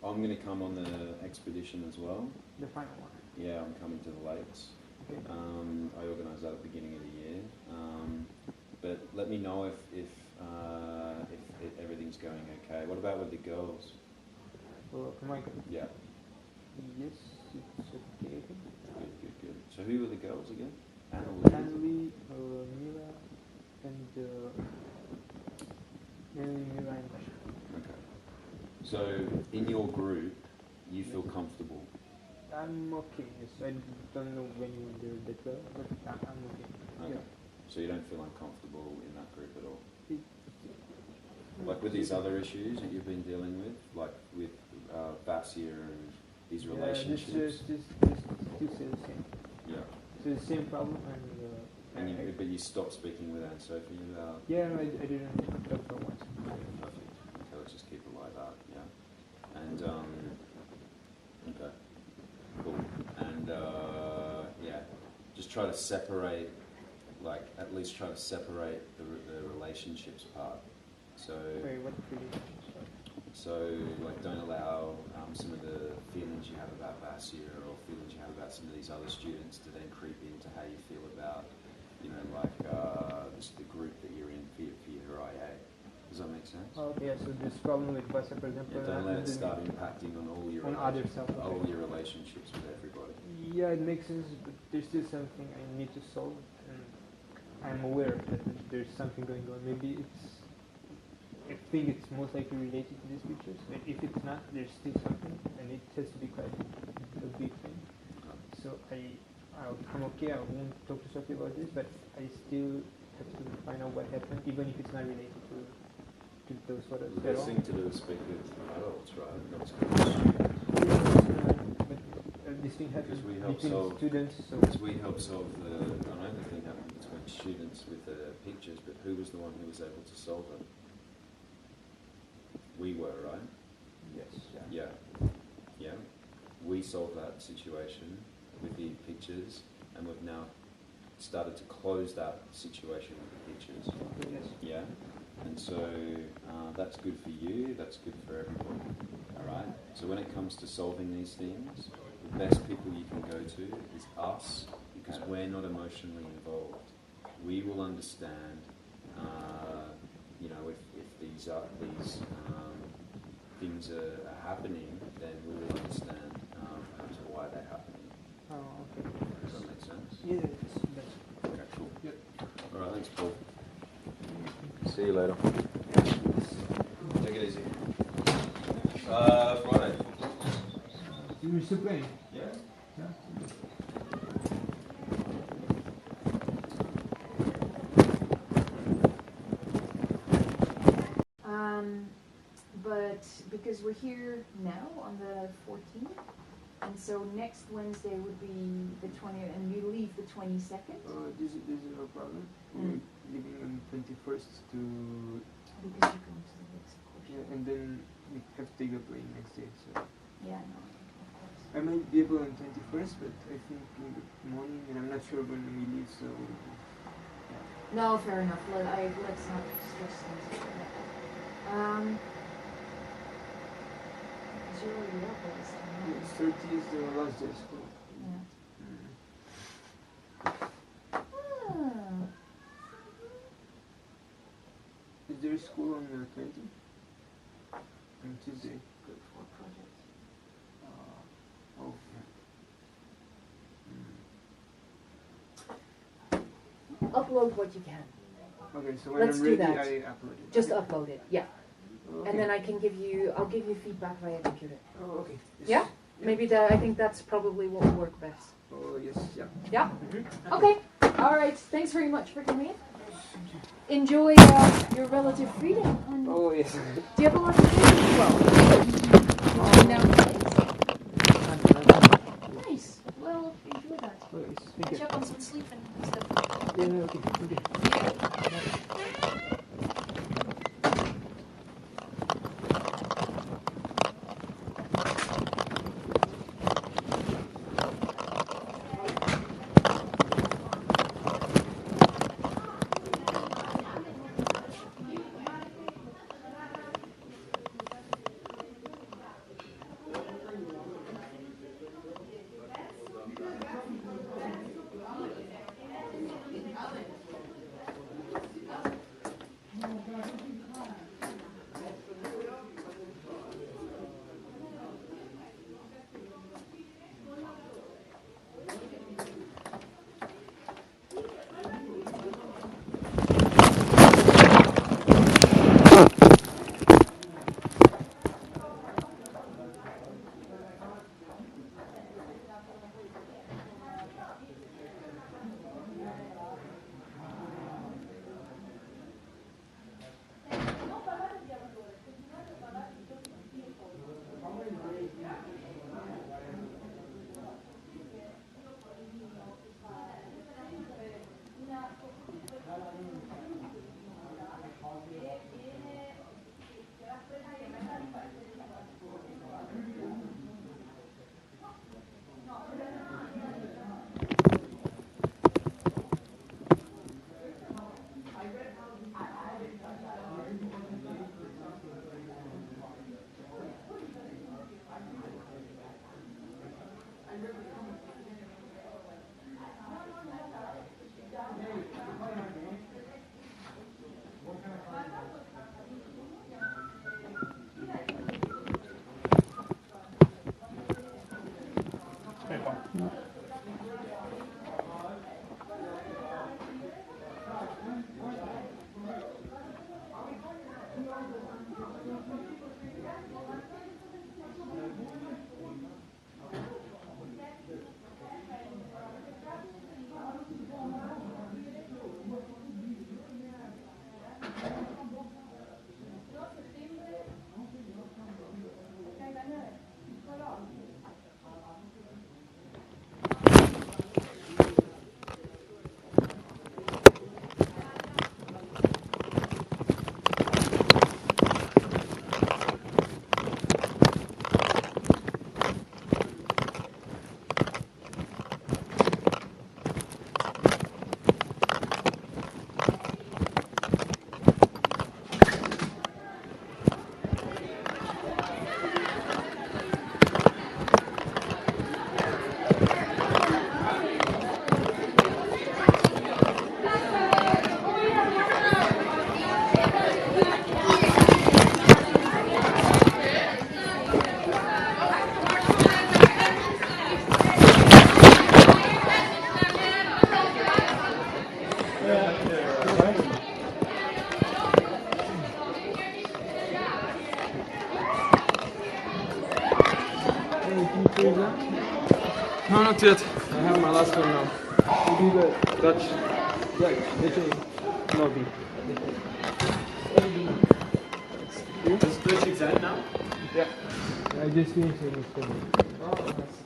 going to come on the expedition as well. The final one. Yeah, I'm coming to the lakes. Okay. I organised that at the beginning of the year. But let me know if everything's going okay. What about with the girls? For Michael. Yeah. Yes, it's okay, I think. Good. So who were the girls again? Annalie, Mira, and Mira and Tasha. Okay. So in your group, you feel comfortable? I'm okay, yes. I don't know when they're that well, but I'm okay. Okay. Yeah. So you don't feel uncomfortable in that group at all? It, Like with these other issues that you've been dealing with, like with Basia and these relationships? Yeah, this still say the same. Yeah. So the same problem, And but you stopped speaking with Anne Sophie about... Yeah, no, I didn't talk for once. Perfect. Okay, let's just keep it like that, yeah. And, okay, cool. And, yeah, just try to separate, like, at least try to separate the relationships part So, Wait, what feeling? so like, don't allow some of the feelings you have about Vasya or feelings you have about some of these other students to then creep into how you feel about, you know, like the group that you're in for your IA. Does that make sense? Okay, so this problem with Vasya, for example, Yeah, don't let it start impacting on all your other stuff. all your relationships with everybody. Yeah, it makes sense, but there's still something I need to solve, and I'm aware that there's something going on. Maybe I think it's most likely related to these pictures, but if it's not, there's still something, and it has to be quite a big thing. So I'm okay, I won't talk to Sophie about this, but I still have to find out what happened, even if it's not related to those photos. The best thing to do is speak with adults, right? Not speak with students. But this thing happens Because we help between solve, students, so because we help solve I know the thing happened between students with the pictures, but who was the one who was able to solve it? We were, right? yes, Yeah. Yeah. We solved that situation with the pictures, and we've now started to close that situation with the pictures. yes. Yeah. And so that's good for you, that's good for everybody. Alright? So when it comes to solving these things, the best people you can go to is us, because we're not emotionally involved. We will understand, you know, if these things are happening, then we will understand perhaps why they're happening. Oh, okay. Does that make sense? Yes, Okay, cool. Yep. Alright, thanks, Paul. See you later. Take it easy. Friday. You're still playing? Yeah. Yeah. But because we're here now on the 14th, and so next Wednesday would be the 20th, and we leave the 22nd. This is no problem. We're leaving on 21st to... Because you're going to the next course. Yeah, and then we have to take a plane next day, so... Yeah, no, of course. I might be able on 21st, but I think in the morning, and I'm not sure when we leave, so... Yeah. No, fair enough. Let's not stress things like that. Because you're already up by this time, right? It's 30 is the last day of school. Yeah. Ah. Is there school on the 20th? On Tuesday? Good for projects. Oh, yeah. Upload what you can. Okay, so when Let's I'm do ready, that. I upload it. Just okay. upload it, yeah. Okay. And then I'll give you feedback via computer. Oh, okay. Yes. Yeah? Maybe I think that's probably what will work best. Oh, yes, yeah. Yeah? Mm-hmm. Okay. All right. Thanks very much for coming in. Enjoy your relative freedom. And Oh, yes. do you have a lot to do as well? No. Nice. Well, enjoy that. Oh, yes. Thank Catch you. up on some sleep and stuff. Yeah, okay. Okay. your exam? No, not yet. I have my last one now. You do the Dutch. Dutch. No, B. Is Dutch exam now? Yeah. I just finished it. Oh, nice.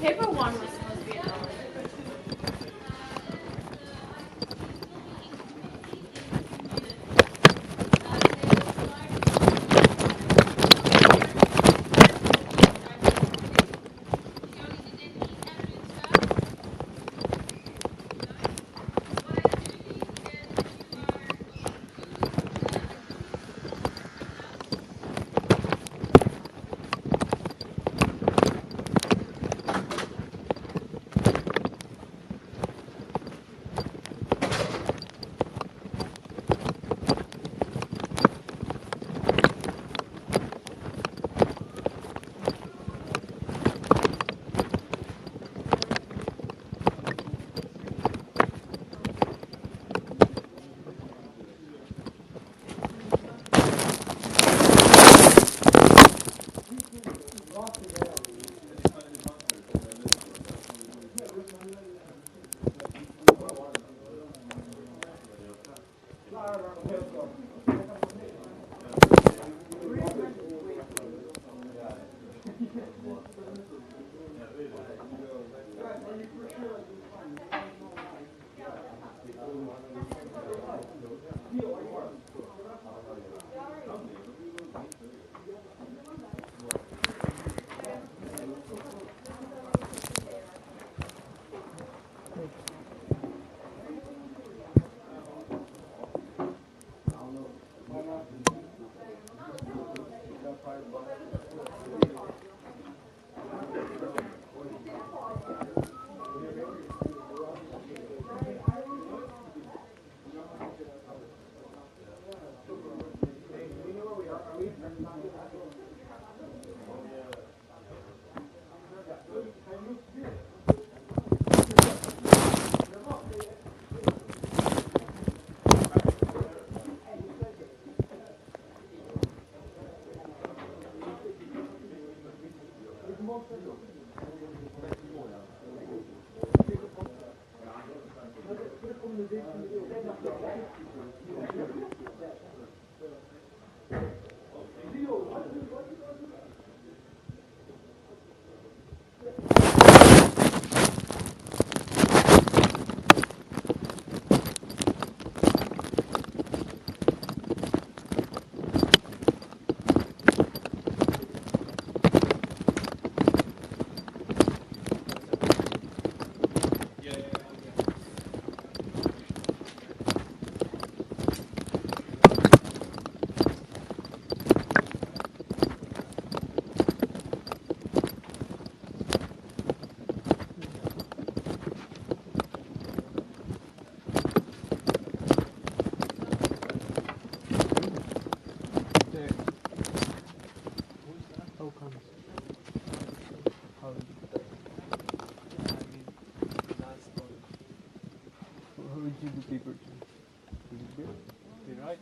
Paper one was supposed to be an hour.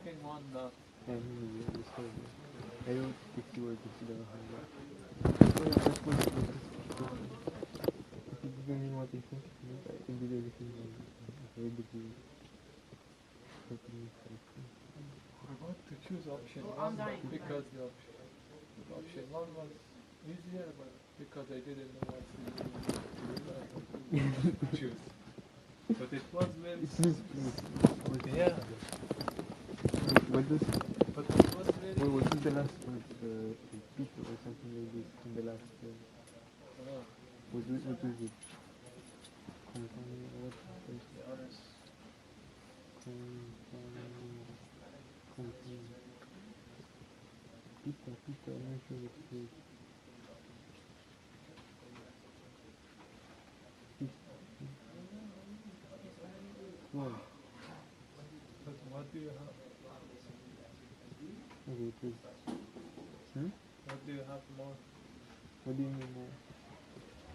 second one, the And I don't think you were considered a high mark. That's what it was. If you give me what you think, I can do everything very good. I got to choose option one because the option one was easier, but because I didn't know what to do, I had to choose. But it was very yeah. What was But it was very what was the last one? Peter or something like this in the last. What was it? What? the honest. Peter, I'm not sure what it is. Wow. But what do you have? Okay, it is. What do you have more? What do you mean more?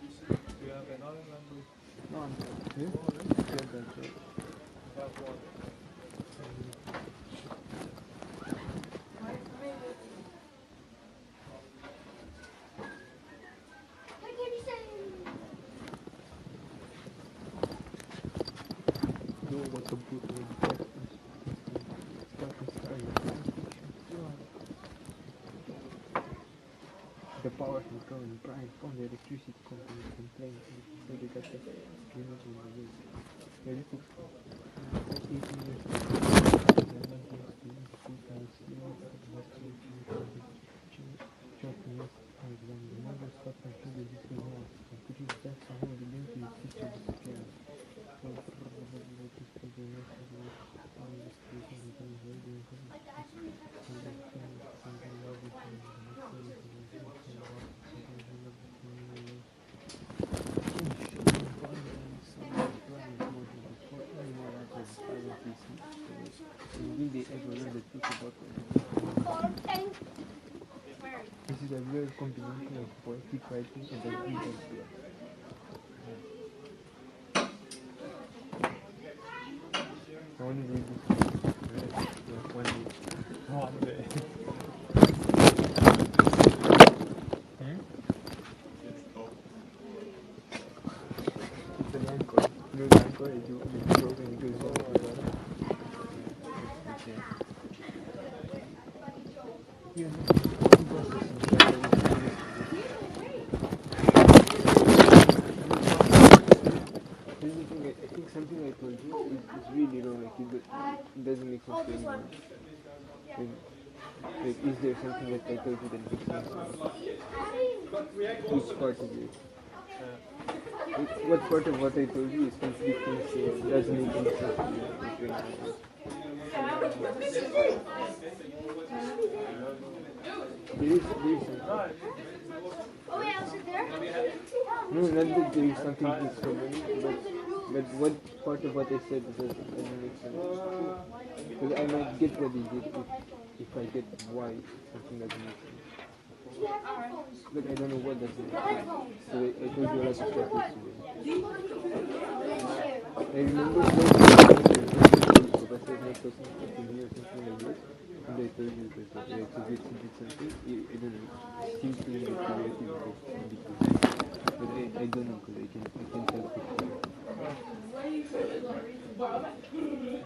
Do you have another language? No, I'm here. Yeah, that's right. You have one. No, what the book was the power from Cohen Brian from the electricity company complained so they got the unit on the way. Yeah, this is 18 years could you tell someone the link to your teacher disappeared? Will they ever learn the truth about it? This is a rare combination of poetic writing and a real play. I want to read this one day. One day. It's an anchor. You know the anchor is you broke and it goes down to the bottom. Okay. I think something I told you is really wrong. Like it doesn't make sense to anyone. Like, is there something that I told you that makes sense? Which part of it? What part of what I told you is conflicting, so doesn't make any sense to you? There is something. No, not that there is something that's so many, but what part of what I said doesn't make sense? Because I might get what he did if I get why something doesn't make sense. But I don't know what doesn't make sense. So I told you a lot of stuff yesterday. I remember Professor Nick was something here or something like this. And I told you that like, so did something, I don't know, it seems to me that creativity is different. But I don't know because I can't tell for sure.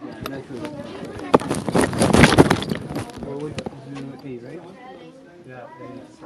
Yeah, not sure. Well, what did you A, right? Yeah, it's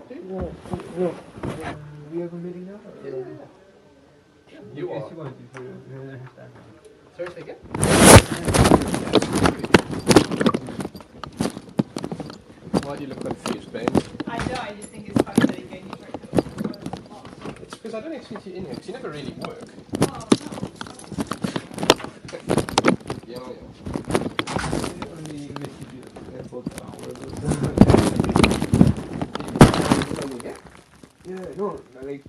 up to you. Well, we have a meeting now? Or You yes, are. you want if you understand. Sorry, say again? Why do you look confused, Ben? I know, I just think it's funny that he gave you shortcuts. It's because I don't expect you in here, because you never really work. Oh, Yeah. Only investigate airport hours. Yeah, no, like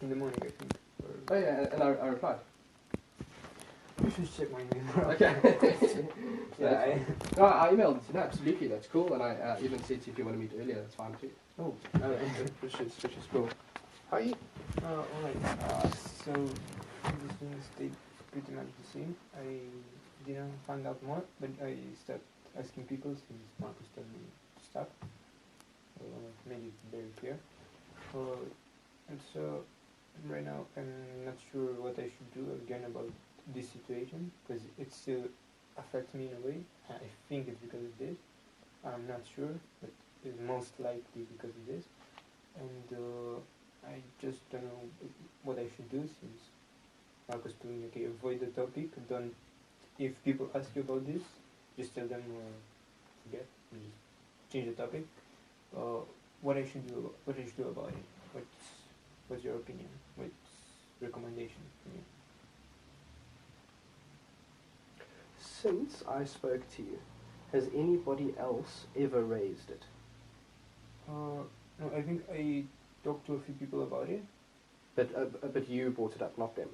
in the morning, I think. Oh yeah, and I replied. You should check my email. Okay. Yeah, No, I emailed. No, absolutely, that's cool. And I even said if you want to meet earlier, that's fine too. Oh, Which is cool. How are you? alright. So this thing stayed pretty much the same. I didn't find out more, but I started asking people since Marcus told me to start. Made it very clear. And so right now I'm not sure what I should do again about this situation because it still affects me in a way. I think it's because of this. I'm not sure, but it's most likely because of this. And I just don't know what I should do since Marcus told me, okay, avoid the topic. Don't. If people ask you about this, just tell them forget. And just change the topic. What I should do? What I should do about it? What's your opinion? What's recommendation from you? Since I spoke to you, has anybody else ever raised it? No, I think I talked to a few people about it. But you brought it up, not them.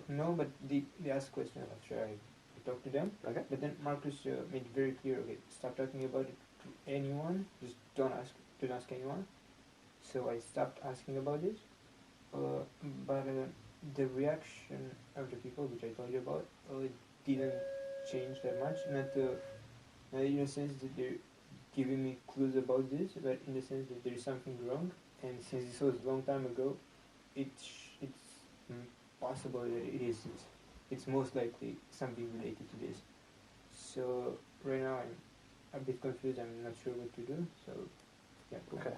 No, but they asked questions after I talked to them. Okay. But then Marcus made it very clear, okay, stop talking about it to anyone. Just don't ask anyone. So I stopped asking about this. But the reaction of the people, which I told you about, didn't change that much. Not in the sense that they're giving me clues about this, but in the sense that there is something wrong. And since this was a long time ago, it's possible that it is. It's most likely something related to this. So right now I'm a bit confused. I'm not sure what to do. So yeah. Okay.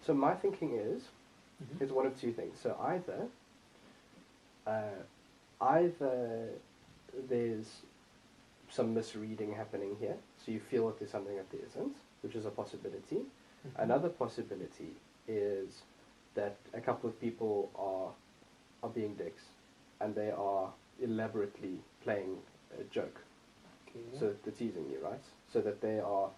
So my thinking is one of two things. So either there's some misreading happening here, so you feel that there's something that there isn't, which is a possibility. Mm-hmm. Another possibility is that a couple of people are being dicks, and they are elaborately playing a joke. Okay. So they're teasing you, right? So that they are.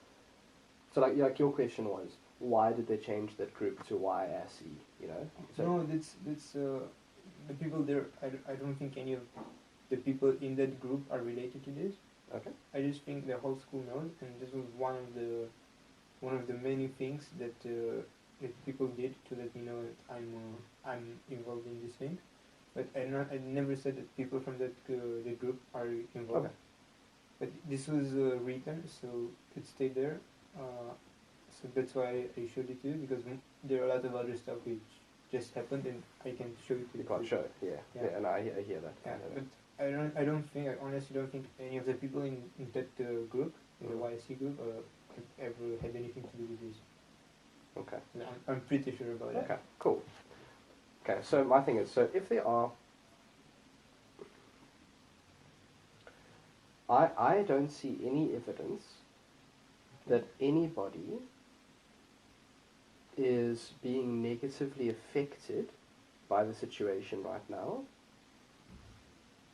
So like your question was, why did they change that group to YSE? You know. So No, that's the people there. I don't think any of the people in that group are related to this. Okay. I just think the whole school knows, and this was one of the many things that people did to let me know that I'm involved in this thing. But I never said that people from that the group are involved. Okay. But this was written, so it stayed there. So that's why I showed it to you, because there are a lot of other stuff which just happened, and I can show it to You you. can't show it. Yeah. Yeah. And I hear that. Yeah, but I honestly don't think any of the people in that group, in the YSC group, have ever had anything to do with this. Okay. And I'm pretty sure about that. Okay. Cool. Okay. So my thing is, so if there are, I don't see any evidence that anybody is being negatively affected by the situation right now,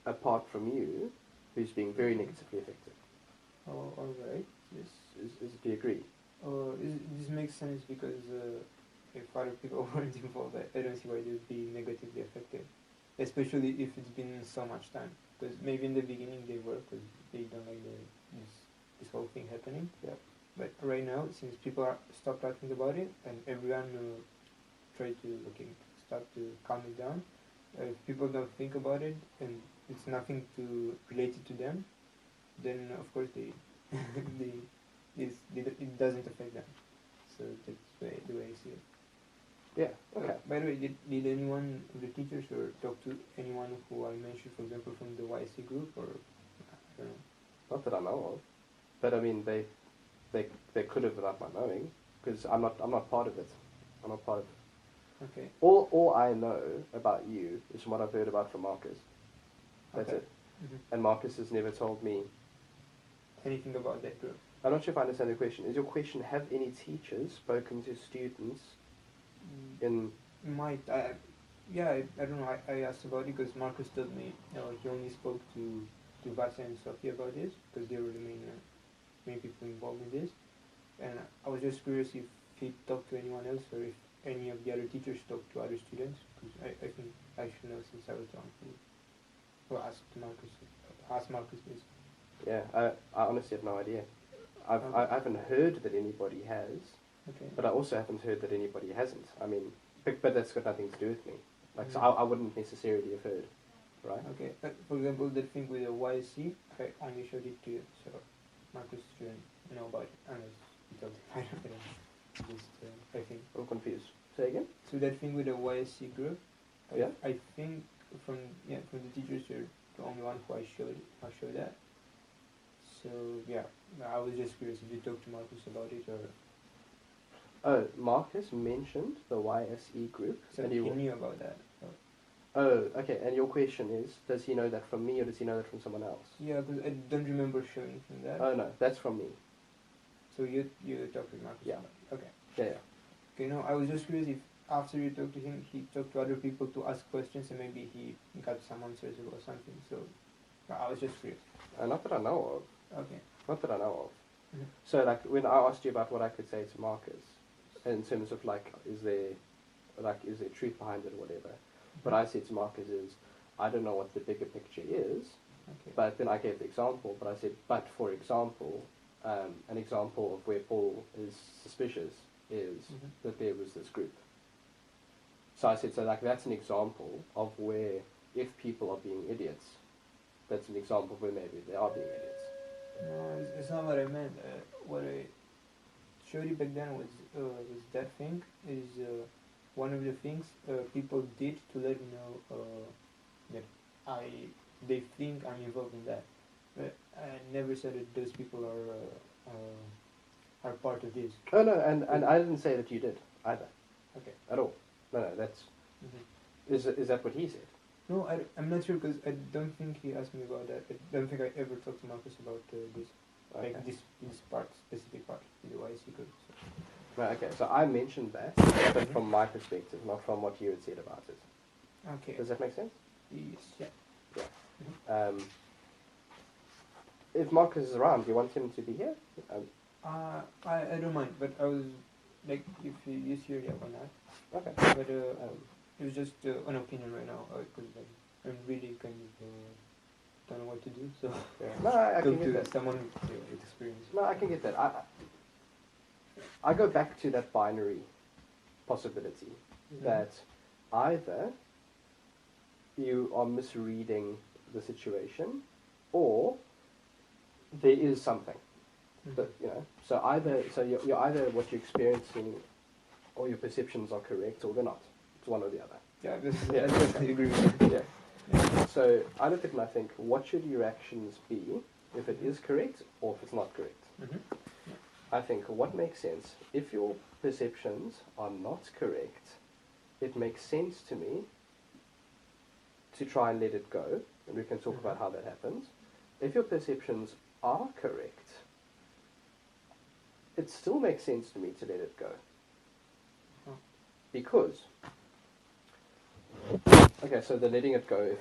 apart from you, who's being very negatively affected. Oh, all right. Yes. Do you agree? This makes sense because if other people weren't involved, I don't see why they would be negatively affected, especially if it's been so much time. Because maybe in the beginning they were, because they don't like this whole thing happening. Yeah. But right now, since people stop talking about it, and everyone try to start to calm it down, if people don't think about it and it's nothing related to them, then of course it doesn't affect them. So that's the way I see it. Yeah. Okay. By the way, did anyone of the teachers or talk to anyone who I mentioned, for example, from the YC group, or I don't know? Not that I know of, but I mean they could have without my knowing. because I'm not part of it. I'm not part of it. Okay. All I know about you is from what I've heard about from Marcus. That's Okay. it. Mhm. And Marcus has never told me. Anything about that group? I'm not sure if I understand the question. Is your question, have any teachers spoken to students in... Might. I don't know. I asked about it because Marcus told me he only spoke to Vasa and Sophie about this because they were the main people involved in this. And I was just curious if he talked to anyone else or if any of the other teachers talked to other students. Because I think I should know since I was the one who asked Marcus this. Yeah, I honestly have no idea. I haven't heard that anybody has, Okay. but I also haven't heard that anybody hasn't. I mean, but that's got nothing to do with me. Like, so Mhm. I wouldn't necessarily have heard, right? Okay. For example, the thing with the YSC, I only showed it to you, so Marcus shouldn't know about it unless he told me. I don't know. Just, I think. I'm confused. Say again? So that thing with the YSC group, Yeah? I think from the teachers, you're the only one who I showed that. So yeah, I was just curious if you talked to Marcus about it or. Oh, Marcus mentioned the YSE group. So and he knew about that. So. Oh, okay. And your question is, does he know that from me or does he know that from someone else? Yeah, because I don't remember showing him that. Oh, no, that's from me. So you talked with Marcus Yeah. about it. Okay. Yeah. Okay, no, I was just curious if after you talked to him, he talked to other people to ask questions and maybe he got some answers or something. So I was just curious. Not that I know of. Okay. Not that I know of. Mhm. So, like, when I asked you about what I could say to Marcus, in terms of, like, is there truth behind it or whatever, what I said to Marcus is, I don't know what the bigger picture is, Okay. but then I gave the example, but I said, but for example, an example of where Paul is suspicious is Mhm. that there was this group. So I said, so, like, that's an example of where, if people are being idiots, that's an example of where maybe they are being idiots. No, it's not what I meant. What I showed you back then was that thing is one of the things people did to let me know that they think I'm involved in that. But I never said that those people are part of this. Oh no, and I didn't say that you did either. Okay. At all. No, that's Mm-hmm. is that what he said? No, I'm not sure because I don't think he asked me about that. I don't think I ever talked to Marcus about this, Okay. like this specific part, the YC group. So. Right, okay, so I mentioned that, but from my perspective, not from what you had said about it. Okay. Does that make sense? Yes. Yeah. If Marcus is around, do you want him to be here? I don't mind, but I was like, if he's here, yeah, why not? Okay. But it was just an opinion right now because I'm really kind of don't know what to do. So Yeah. No, I can talk get to that. someone with experience. No, I can get that. I go back to that binary possibility that either you are misreading the situation or there is something. But, you know, so you're either what you're experiencing or your perceptions are correct or they're not. It's one or the other. Yeah, Yeah. I definitely agree with that. Yeah. So I look at it and I think, what should your actions be if it is correct or if it's not correct? Mm-hmm. I think what makes sense, if your perceptions are not correct, it makes sense to me to try and let it go, and we can talk about how that happens. If your perceptions are correct, it still makes sense to me to let it go. Because, okay, so the letting it go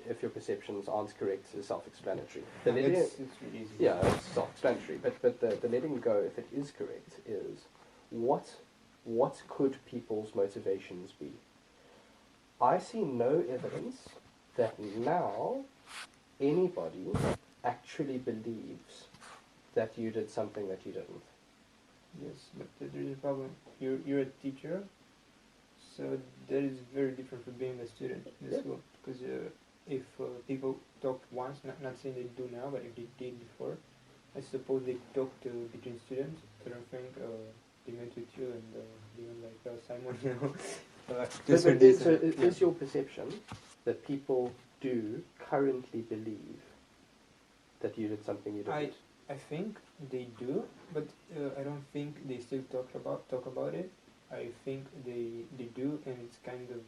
if your perceptions aren't correct is self-explanatory. The letting It's really easy. Yeah, it's self-explanatory. But the letting go, if it is correct, is what could people's motivations be? I see no evidence that now anybody actually believes that you did something that you didn't. Yes, but there's a problem. You're a teacher, so that is very different from being a student in the Yeah. school. Because if people talk once, not saying they do now, but if they did before, I suppose they talked between students. I don't think they met with you and even like Simon, you know. Just for this. So is your perception that people do currently believe that you did something you didn't? I think they do, but I don't think they still talk about it. I think they do, and it's kind of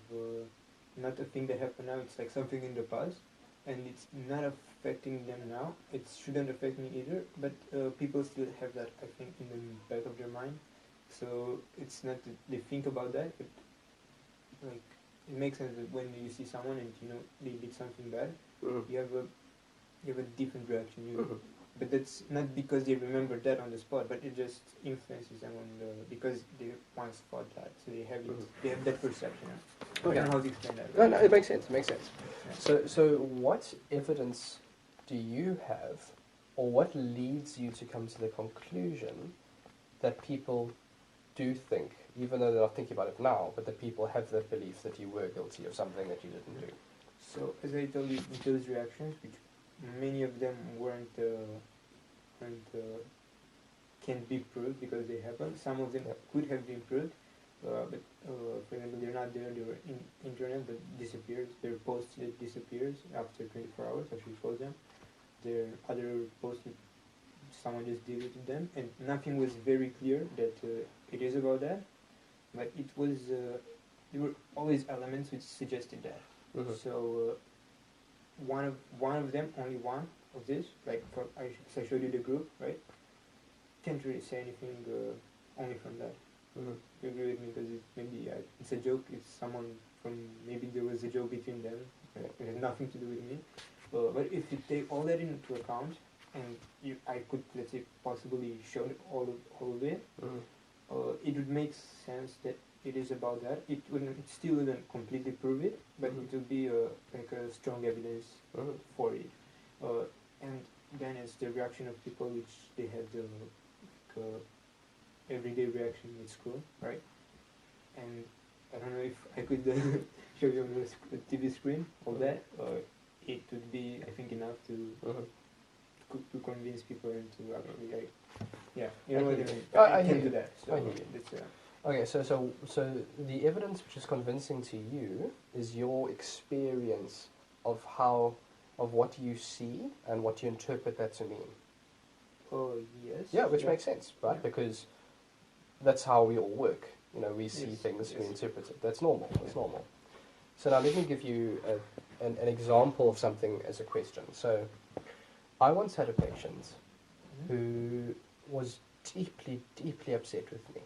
not a thing that happened now. It's like something in the past, and it's not affecting them now. It shouldn't affect me either, but people still have that, I think, in the back of their mind. So it's not that they think about that, but like it makes sense that when you see someone and you know they did something bad, you have a different reaction. But that's not because they remember that on the spot, but it just influences them because they once thought that, so they have they have that perception. I don't know how to explain that. No, it makes sense. It makes sense. Yeah. So what evidence do you have, or what leads you to come to the conclusion that people do think, even though they're not thinking about it now, but that people have that belief that you were guilty of something that you didn't do? So as I told you, those reactions, which many of them can't be proved because they happen. Some of them could have been proved, but for example, they're not there. They were in internet, but disappears. Their post disappears after 24 hours. I should close them. Their other posts, someone just deleted them, and nothing was very clear that it is about that. But it was there were always elements which suggested that. So one of them, only one of this, like I showed you the group, right? Can't really say anything only from that. You agree with me? Because maybe it's a joke. It's someone from, maybe there was a joke between them. It has nothing to do with me. But if you take all that into account, and I could, let's say, possibly show all of it, it would make sense that it is about that. It still wouldn't completely prove it, but it would be like a strong evidence for it. And then it's the reaction of people, which they have the everyday reaction at school, right? And I don't know if I could show you on the TV screen all that. It would be, I think, enough to convince people and to actually, like, yeah, you know what I mean. I can do that. So that's, okay, so the evidence which is convincing to you is your experience of what you see and what you interpret that to mean. Oh, yes. Yeah, which makes sense, right? Yeah. Because that's how we all work. You know, we see Yes, things, we yes. interpret it. That's normal. That's normal. So now let me give you an example of something as a question. So I once had a patient who was deeply, deeply upset with me.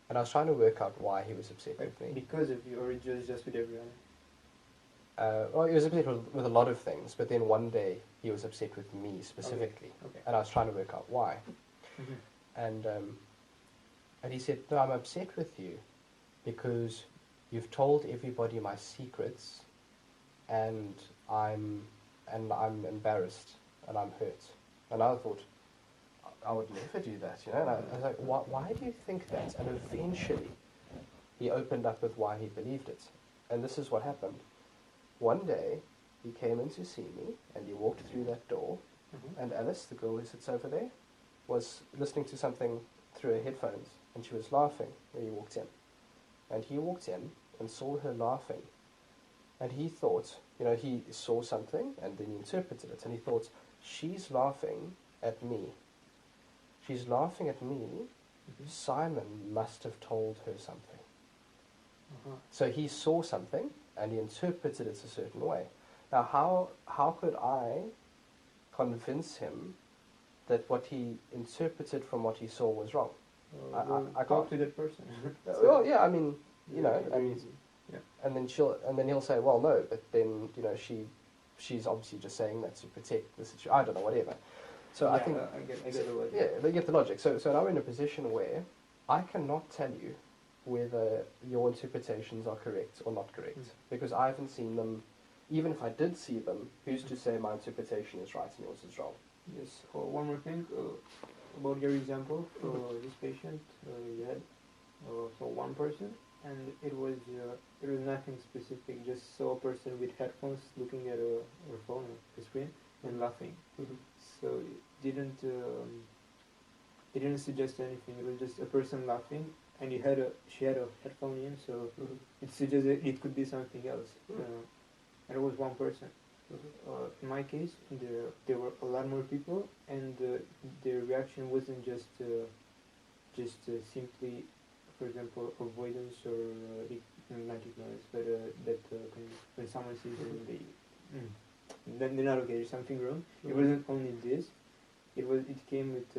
And I was trying to work out why he was upset with me. Because of you, or just with everyone? Well, he was upset with a lot of things, but then one day he was upset with me specifically. Okay. And I was trying to work out why. And he said, no, I'm upset with you because you've told everybody my secrets, and I'm embarrassed and I'm hurt. And I thought, I would never do that, you know. And I was like, why do you think that? And eventually, he opened up with why he believed it. And this is what happened. One day, he came in to see me, and he walked through that door, and Alice, the girl who sits over there, was listening to something through her headphones, and she was laughing when he walked in. And he walked in and saw her laughing. And he thought, you know, he saw something, and then he interpreted it, and he thought, she's laughing at me. She's laughing at me. Simon must have told her something. So he saw something, and he interpreted it a certain way. Now, how could I convince him that what he interpreted from what he saw was wrong? I talk can't. to that person. Well, yeah, I mean, you know, Yeah. and then he'll say, well, no, but then, you know, she's obviously just saying that to protect the situation. I don't know, whatever. So Yeah, I think I get the logic. yeah, they get the logic. So now we're in a position where I cannot tell you whether your interpretations are correct or not correct, because I haven't seen them. Even if I did see them, who's to say my interpretation is right and yours is wrong? Yes. One more thing about your example. This patient you had for one person, and it was nothing specific. Just saw a person with headphones looking at her phone, the screen, and laughing. So it didn't suggest anything. It was just a person laughing, and she had a headphone in, so it suggested it could be something else. And it was one person. In my case, there were a lot more people, and their reaction wasn't just simply, for example, avoidance or not ignorance, but that when someone sees them, then they're not okay. There's something wrong. It wasn't only this. It came with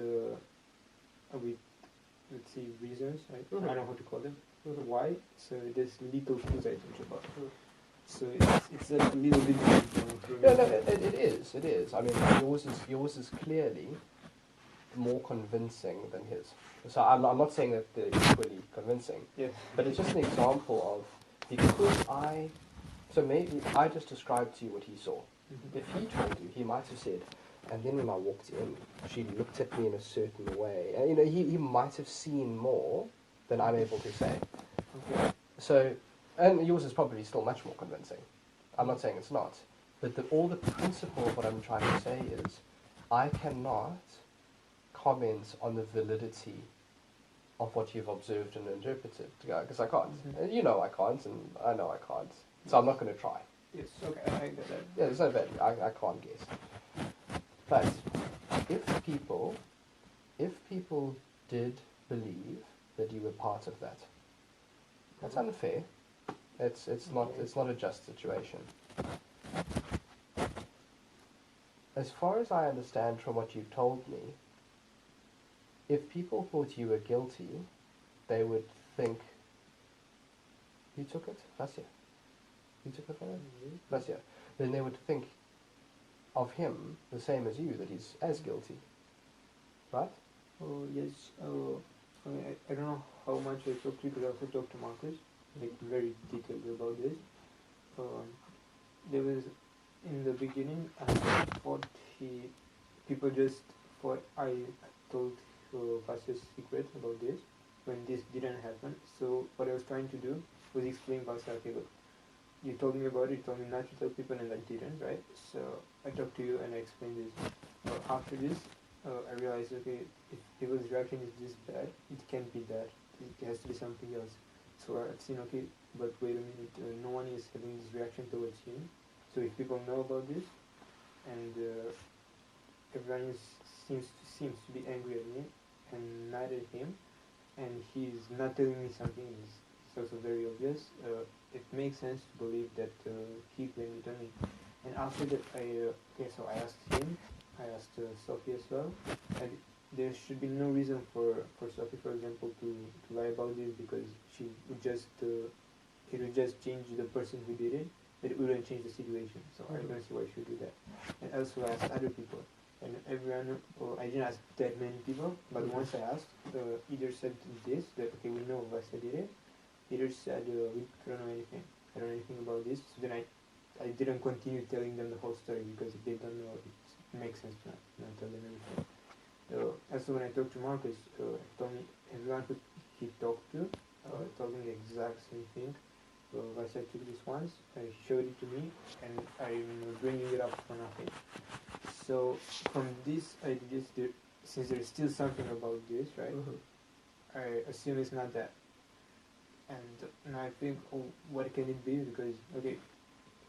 let's say reasons. I don't know how to call them. Why? So there's little clues I told you about. So it's a little bit. No, it is. I mean, yours is clearly more convincing than his. So I'm not saying that they're equally convincing. Yeah. But it's just an example of, because so maybe I just described to you what he saw. If he told you, he might have said, and then when I walked in, she looked at me in a certain way. And he might have seen more than I'm able to say. Okay. So, and yours is probably still much more convincing. I'm not saying it's not. But all the principle of what I'm trying to say is, I cannot comment on the validity of what you've observed and interpreted, because I can't. And you know I can't, and I know I can't. So I'm not going to try. Yes. Okay. I get that. Yeah, there's no value. I can't guess. But if people did believe that you were part of that, that's unfair. It's not a just situation. As far as I understand from what you've told me, if people thought you were guilty, they would think, you took it? Vasya. You took it from him? Vasya. Then they would think of him the same as you, that he's as guilty. Right? Oh, yes. I don't know how much I talked to you, because I also talked to Marcus, like very detailed about this. There was, in the beginning, I thought people just thought I told Vasya's secret about this, when this didn't happen. So what I was trying to do was explain Vasya, okay, look, you told me about it, you told me not to tell people, and I didn't, right? So I talked to you and I explained this. After this, I realized, okay, if people's reaction is this bad, it can't be that. It has to be something else. So I've seen, okay, but wait a minute, no one is having this reaction towards him. So if people know about this, and everyone seems to be angry at me and mad at him, and he's not telling me something, it's also very obvious, it makes sense to believe that he blamed it on me. And after that, so I asked him, I asked Sophie as well, and there should be no reason for Sophie, for example, to lie about this, because she would just, it would just change the person who did it, but it wouldn't change the situation. So I don't see why she would do that. And also I asked other people, and everyone, I didn't ask that many people, but once I asked, either said this, that okay, we know Vasya did it, either said, I don't know anything. I don't know anything about this. So then I didn't continue telling them the whole story, because if they don't know, it makes sense to not tell them anything. Also when I talked to Marcus, he told me everyone who he talked to told me the exact same thing. Vasya took this once, he showed it to me, and I'm bringing it up for nothing. So from this, since there's still something about this, right? I assume it's not that. And I think, oh, what can it be? Because, okay,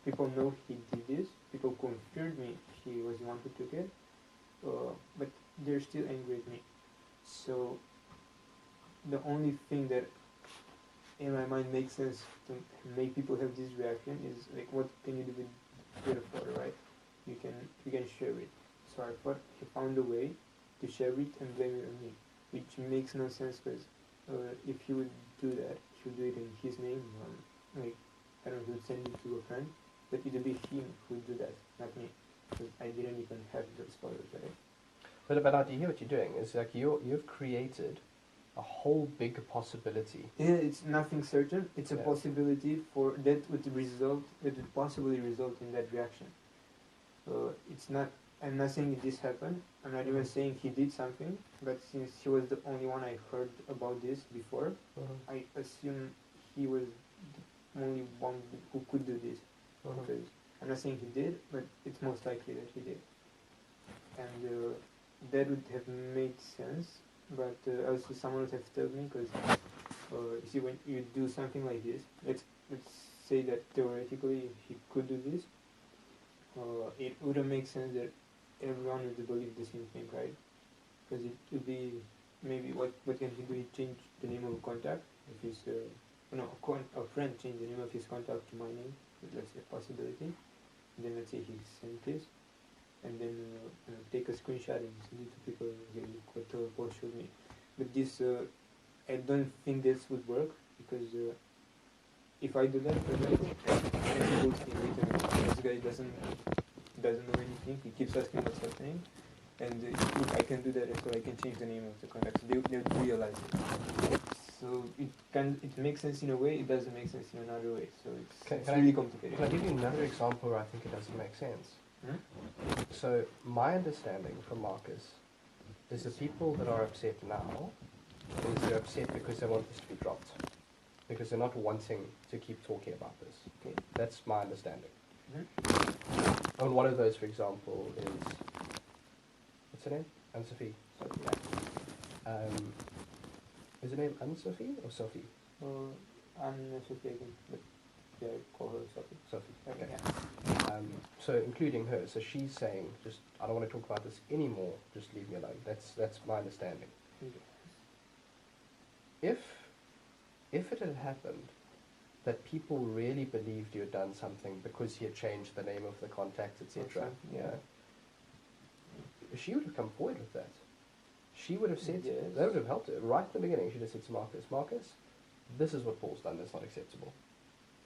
people know he did this, people confirmed me he was the one who took it, but they're still angry at me. So the only thing that in my mind makes sense to make people have this reaction is, like, what can you do with a photo, right? You can share it. So I thought he found a way to share it and blame it on me, which makes no sense, because if he would do that, he would do it in his name, like, I don't know, he would send it to a friend, but it would be him who would do that, not me, because I didn't even have those photos, right? But now, do you hear what you're doing? It's like you've created a whole big possibility. Yeah, it's nothing certain. It's a possibility for that would possibly result in that reaction. It's not. I'm not saying this happened. I'm not even saying he did something. But since he was the only one I heard about this before, I assume he was the only one who could do this. Because I'm not saying he did, but it's most likely that he did. And that would have made sense. But also someone would have told me, because you see, when you do something like this, let's say that theoretically he could do this, it wouldn't make sense that everyone would believe the same thing, right? Because it would be maybe what can he do? He change the name of a contact if he's a friend change the name of his contact to my name. That's a possibility. And then let's say he sent this, and then take a screenshot and send it to people. Okay, look what the post showed me. But this, I don't think this would work because if I do that, for example, and people think this guy doesn't know anything. He keeps asking what's happening, and if I can do that, so I can change the name of the contact. So they'll realize it. So it makes sense in a way. It doesn't make sense in another way. So it's really complicated. Can I give you another example where I think it doesn't make sense? So my understanding from Marcus is the people that are upset now is they're upset because they want this to be dropped. Because they're not wanting to keep talking about this. Okay, that's my understanding. And one of those, for example, is what's her name? Anne-Sophie. Is her name Anne-Sophie or Sophie? Anne-Sophie again, but yeah, I call her Sophie. Sophie. Okay. So including her, so she's saying, just I don't want to talk about this anymore. Just leave me alone. That's my understanding. If it had happened that people really believed you had done something because you had changed the name of the contact, etc., she would have come forward with that. She would have said, that would have helped her. Right at the beginning, she just said to Marcus, this is what Paul's done, that's not acceptable.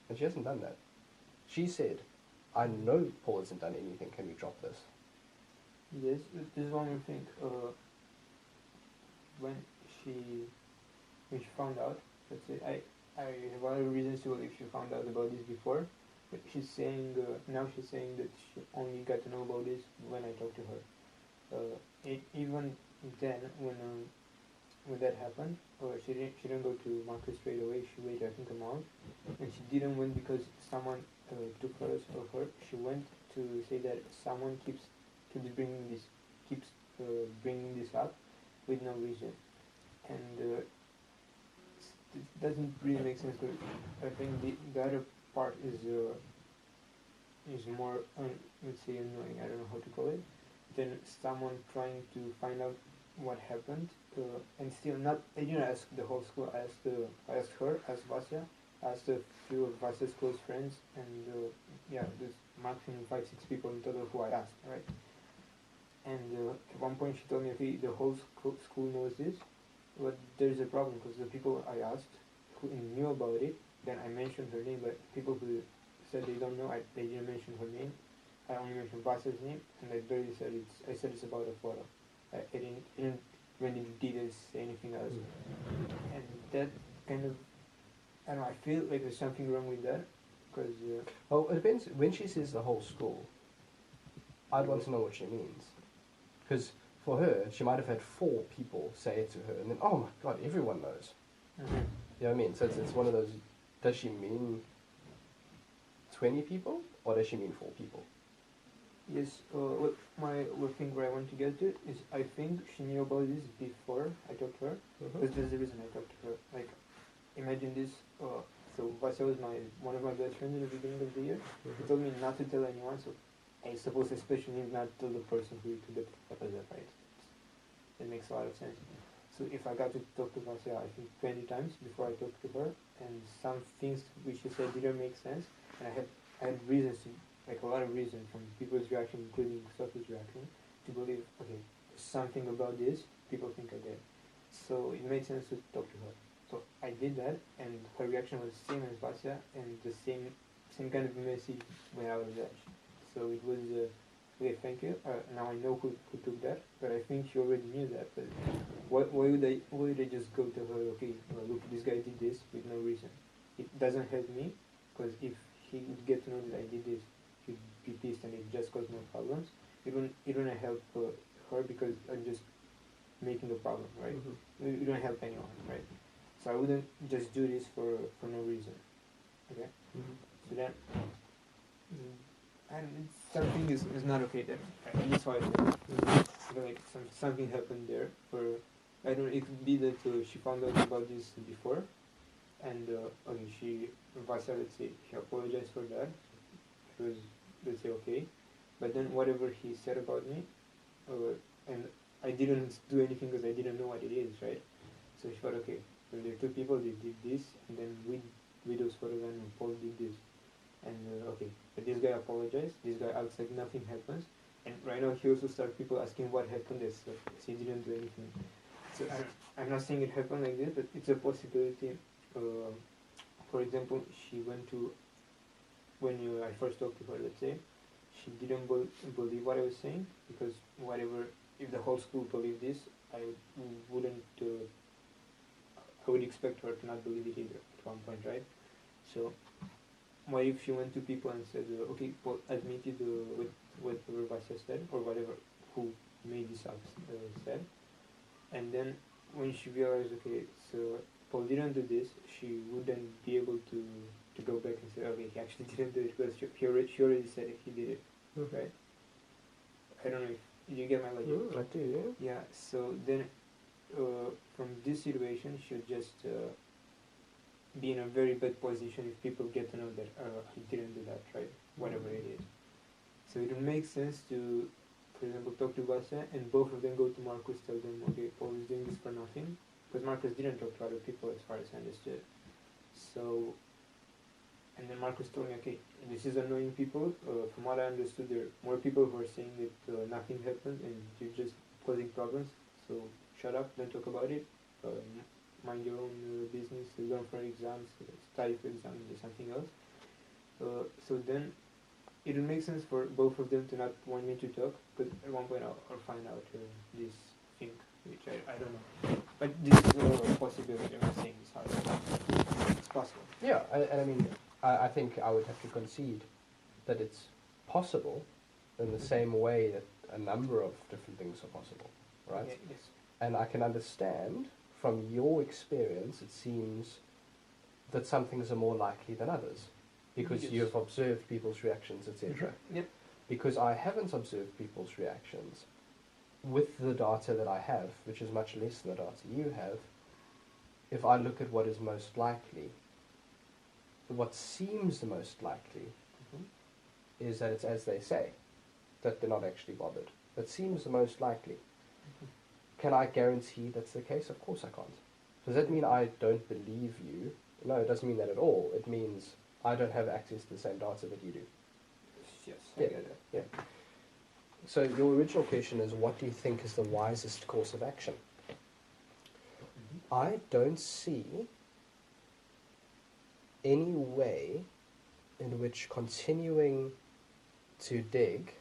And she hasn't done that. She said, I know Paul hasn't done anything, can we drop this? Yes, this is one more thing. When she found out, let's say, I have other reasons to believe she found out about this before, but she's saying, now she's saying that she only got to know about this when I talked to her. Even then, when that happened, she didn't go to Marcus straight away. She waited, I think, a month, and she didn't went because someone took photos of her. She went to say that someone keeps bringing this up with no reason, and it doesn't really make sense. But I think the other part is more let's say annoying. I don't know how to call it. Then someone trying to find out what happened, and still not. I didn't ask the whole school. I asked her, asked Vasya, asked a few of Vasya's close friends, and there's maximum 5-6 people in total who I asked, right? And at one point she told me, okay, the whole school knows this, but there's a problem because the people I asked who knew about it, then I mentioned her name, but people who said they don't know, they didn't mention her name. I only mentioned Vasya's name, and I barely said it's about a photo. I didn't really details say anything else. And that kind of, I don't know, I feel like there's something wrong with that, because... well, it depends. When she says the whole school, I'd want to know what she means. Because for her, she might have had 4 people say it to her, and then, oh my God, everyone knows. You know what I mean? So it's one of those, does she mean 20 people, or does she mean 4 people? Yes, what thing where I want to get to is I think she knew about this before I talked to her, because there's the reason I talked to her. Like, imagine this, so Vasya was one of my best friends at the beginning of the year. He told me not to tell anyone, so I suppose especially not tell the person who took the photos, right? It makes a lot of sense. So if I got to talk to Vasya, I think 20 times before I talked to her, and some things which she said didn't make sense, and I had reasons to, like a lot of reasons from people's reaction, including Sophie's reaction, to believe, okay, something about this, people think I did. So it made sense to talk to her. So I did that, and her reaction was the same as Vasya, and the same kind of message when I was there. So it was, okay, thank you. Now I know who took that, but I think she already knew that. But why would I just go to her, okay, look, this guy did this with no reason? It doesn't help me, because if he would get to know that I did this, he'd be pissed and it just caused more problems. It wouldn't help her because I'm just making a problem, right? It don't help anyone, right? So I wouldn't just do this for no reason, okay? So then, and something is not okay there. And that's why I feel like something happened there. I don't know, it could be that she found out about this before, and okay, Vasya, let's say, she apologized for that. It was, let's say, okay. But then whatever he said about me, and I didn't do anything because I didn't know what it is, right? So she thought, okay, well, there are two people, they did this, and then with those photos and Paul did this. And okay, but this guy apologized, this guy acts like nothing happens, and right now he also started people asking what happened, as he didn't do anything. So I'm not saying it happened like this, but it's a possibility. For example, she went to, when I first talked to her, let's say, she didn't believe what I was saying, because whatever, if the whole school believed this, I wouldn't, I would expect her to not believe it either at one point, right? So, what if she went to people and said, okay, well, admitted with whatever Vasya said, or whatever, who made this up said, and then when she realized, okay, so Paul didn't do this, she wouldn't be able to go back and say, okay, he actually didn't do it, because she already said he did it, right? I don't know if you get my logic. I do, yeah. Yeah, so then from this situation, she'll just be in a very bad position if people get to know that he didn't do that, right? Whatever it is. So it would make sense to, for example, talk to Vasya and both of them go to Marcus, tell them, okay, Paul is doing this for nothing. Because Marcus didn't talk to other people as far as I understood. So, and then Marcus told me, okay, this is annoying people. From what I understood, there are more people who are saying that nothing happened and you're just causing problems. So shut up, don't talk about it. Mind your own business, learn for exams, study for exams, do something else. So then it would make sense for both of them to not want me to talk, because at one point I'll find out this thing, which I don't know. But this is a possibility. I'm not saying it's hard. It's possible. Yeah, and I mean, I think I would have to concede that it's possible in the same way that a number of different things are possible, right? Yeah, yes. And I can understand from your experience, it seems that some things are more likely than others, because Yes. you've observed people's reactions, etc. Yep. Because I haven't observed people's reactions with the data that I have, which is much less than the data you have. If I look at what is most likely, what seems the most likely is that it's as they say, that they're not actually bothered. That seems the most likely. Can I guarantee that's the case? Of course I can't. Does that mean I don't believe you? No, it doesn't mean that at all. It means I don't have access to the same data that you do. Yes, I Yeah, get that. yeah. So your original question is, what do you think is the wisest course of action? I don't see any way in which continuing to dig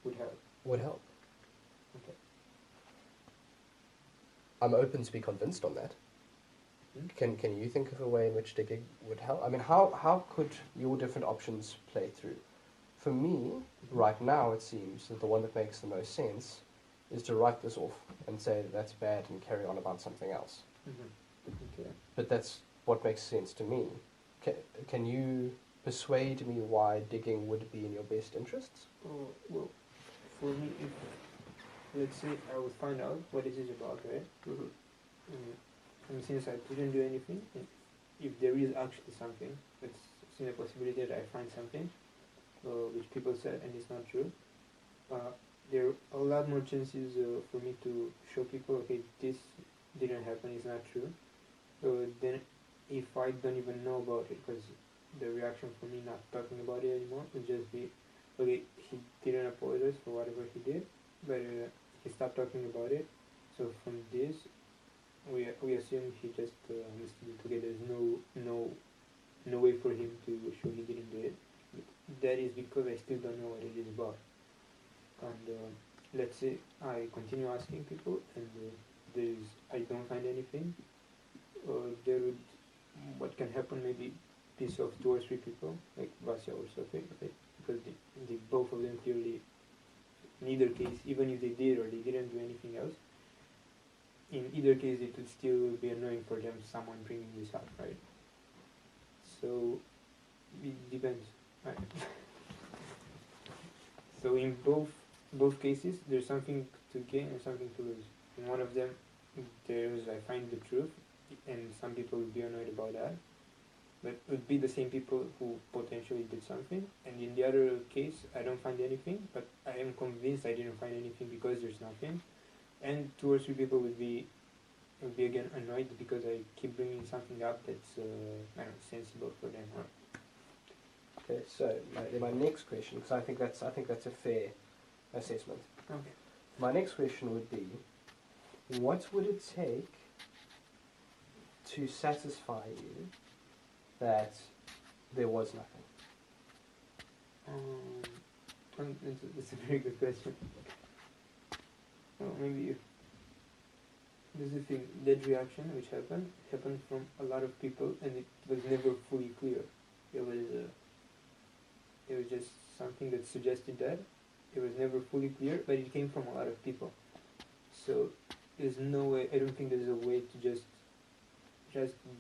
Would help. would help. Okay. I'm open to be convinced on that. Hmm? Can you think of a way in which digging would help? I mean, how could your different options play through? For me, right now, it seems that the one that makes the most sense is to write this off and say that that's bad and carry on about something else. Okay. But that's what makes sense to me. Can you persuade me why digging would be in your best interests? Well, for me, if, let's say I would find out what it is about, right? And since I didn't do anything, if there is actually something, it's in a possibility that I find something which people said and it's not true, there are a lot more chances for me to show people, okay, this didn't happen, it's not true. Then if I don't even know about it, because the reaction for me not talking about it anymore would just be, okay, he didn't apologize for whatever he did, but he stopped talking about it. So from this, we assume he just understood it. Okay, there's no way for him to show he didn't do it. That is because I still don't know what it is about. And let's say I continue asking people, and I don't find anything. What can happen, maybe piece of 2 or 3 people, like Vasya or Sophie, right? Because the both of them clearly, in either case, even if they did or they didn't do anything else, in either case it would still be annoying for them, someone bringing this up, right? So it depends. Right? So in both cases, there's something to gain and something to lose. In one of them, I find the truth, and some people will be annoyed about that. but it would be the same people who potentially did something. And in the other case, I don't find anything, but I am convinced I didn't find anything because there's nothing. And 2 or 3 people would be again annoyed because I keep bringing something up that's I don't know, sensible for them. Or Okay, so my next question, because I think that's a fair assessment. okay. My next question would be, what would it take to satisfy you that there was nothing? That's a very good question. Maybe there's a thing, that reaction which happened from a lot of people, and it was never fully clear. It was just something that suggested that. It was never fully clear, but it came from a lot of people. So there's no way. I don't think there's a way to just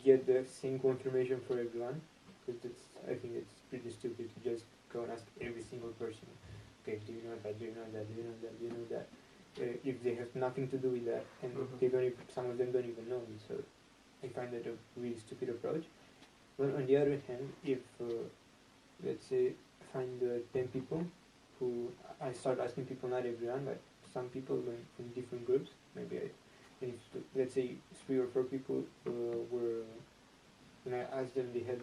get the same confirmation for everyone, because I think it's pretty stupid to just go and ask every single person, okay, do you know that, do you know that, do you know that, do you know that, if they have nothing to do with that, and they don't even, some of them don't even know me. So I find that a really stupid approach. But on the other hand, if let's say I find 10 people who I start asking people, not everyone, but some people from different groups, maybe if let's say 3 or 4 people were, when I asked them, they had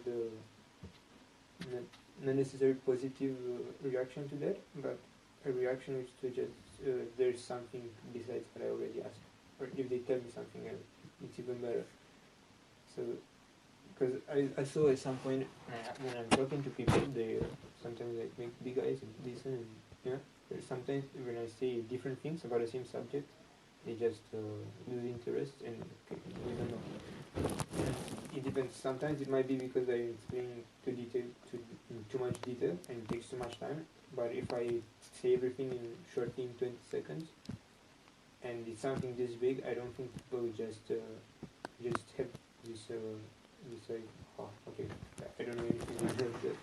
not necessarily positive reaction to that, but a reaction which to just there's something besides what I already asked, or if they tell me something else, it's even better. So, because I saw at some point when I'm talking to people, they sometimes like make big eyes and listen, and sometimes when I say different things about the same subject, they just lose interest, and we don't know. It depends. Sometimes it might be because I explain too much detail, and it takes too much time. But if I say everything shortly in 20 seconds, and it's something this big, I don't think people will just have this like, oh, okay, I don't know anything like that.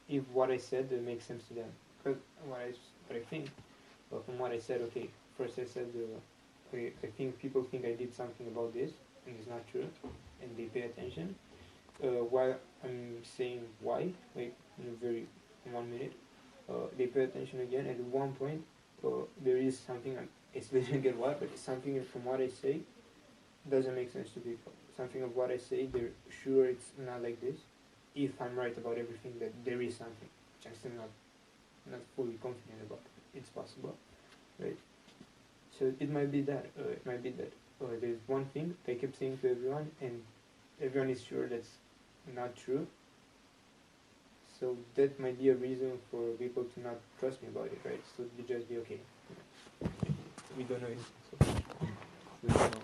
If what I said makes sense to them, because what I think, well, from what I said, okay, first I said I think people think I did something about this, and it's not true, and they pay attention. While I'm saying why, like in 1 minute, they pay attention again. At one point, there is something, I still didn't get what, but it's something from what I say doesn't make sense to people. Something of what I say, they're sure it's not like this. If I'm right about everything, that there is something which I'm still not fully confident about. It's possible, right? So it might be that. There's one thing they kept saying to everyone, and everyone is sure that's not true. So that might be a reason for people to not trust me about it, right? So they just be okay. We don't know anything, so we don't know.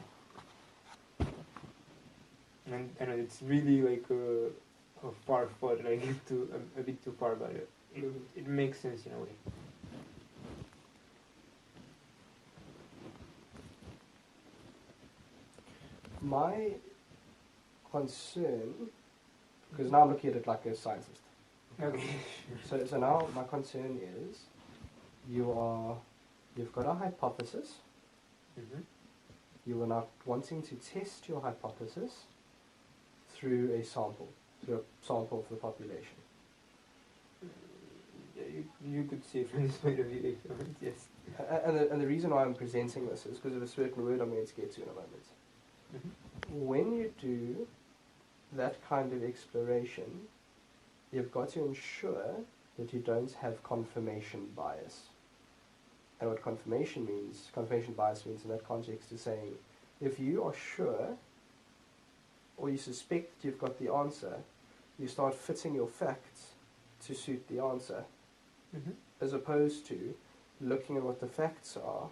And I know it's really like a far thought, like a bit too far, but it makes sense in a way. My concern, because now I'm looking at it like a scientist. Okay. So now my concern is, you've got a hypothesis. Mm-hmm. You are now wanting to test your hypothesis through a sample of the population. Yeah, you could say from this point of view, if you want, yes. And the reason why I'm presenting this is because of a certain word I'm going to get to in a moment. Mm-hmm. When you do that kind of exploration, you've got to ensure that you don't have confirmation bias. And what confirmation bias means in that context is saying, if you are sure or you suspect you've got the answer, you start fitting your facts to suit the answer, Mm-hmm. as opposed to looking at what the facts are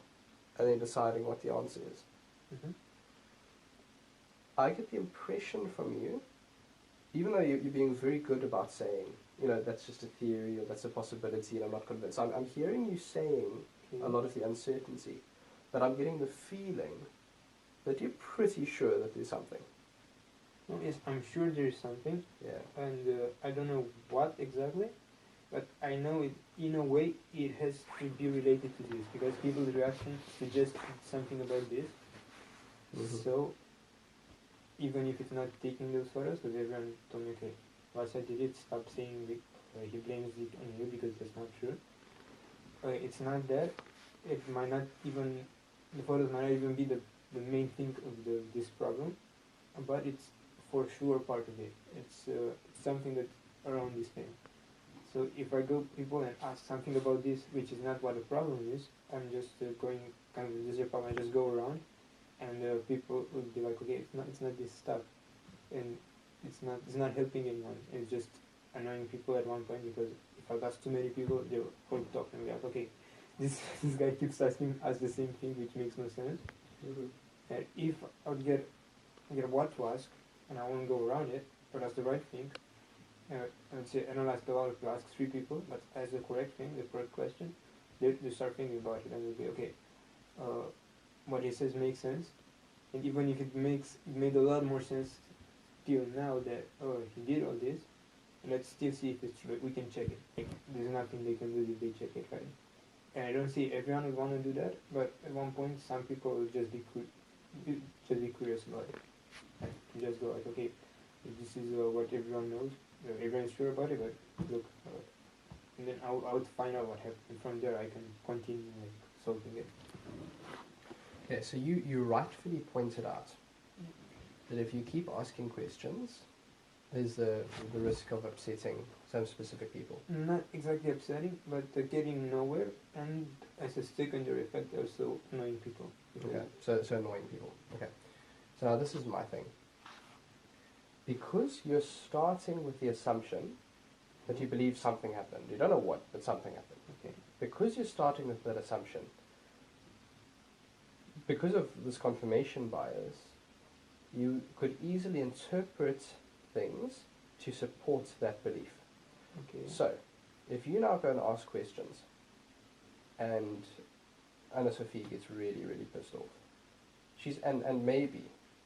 and then deciding what the answer is. Mm-hmm. I get the impression from you, even though you're being very good about saying, that's just a theory or that's a possibility and I'm not convinced. I'm hearing you saying a lot of the uncertainty, but I'm getting the feeling that you're pretty sure that there's something. Well, yes, I'm sure there's something. Yeah. And I don't know what exactly, but I know it, in a way it has to be related to this, because people's reaction suggests something about this. Mm-hmm. So even if it's not taking those photos, because everyone told me, okay, once I did it, stop saying he blames it on you because that's not true. It's not that. It might not even, the photos might not even be the main thing of this problem, but it's for sure part of it. It's something that's around this thing. So if I go people and ask something about this, which is not what the problem is, I'm just going kind of this is a problem. I just go around, and people will be like, okay, it's not this stuff, and it's not helping anyone. It's just annoying people at one point, because if I ask too many people, they'll all talk and be like, okay, this guy keeps asking us the same thing, which makes no sense. And if I would get what to ask, and I won't go around it, but that's the right thing. I would say analyze a lot of people, ask 3 people, but as the correct thing, the correct question, they start thinking about it, and they'll be okay. What he says makes sense, and even if it made a lot more sense till now that he did all this, let's still see if it's true. We can check it. Like, there's nothing they can do if they check it, right? And I don't see everyone would want to do that, but at one point some people will just be curious about it. And just go like, okay, this is what everyone knows. Everyone's sure about it, but look, and then I would find out what happened. And from there, I can continue like solving it. Okay, so you rightfully pointed out that if you keep asking questions, there's the risk of upsetting some specific people. Not exactly upsetting, but getting nowhere, and as a secondary effect, also annoying people. Okay, so annoying people. Okay, so now this is my thing. Because you're starting with the assumption that you believe something happened. You don't know what, but something happened. Okay. Because you're starting with that assumption, because of this confirmation bias, you could easily interpret things to support that belief. Okay. So, if you now go and ask questions, and Anna Sophie gets really, really pissed off, and maybe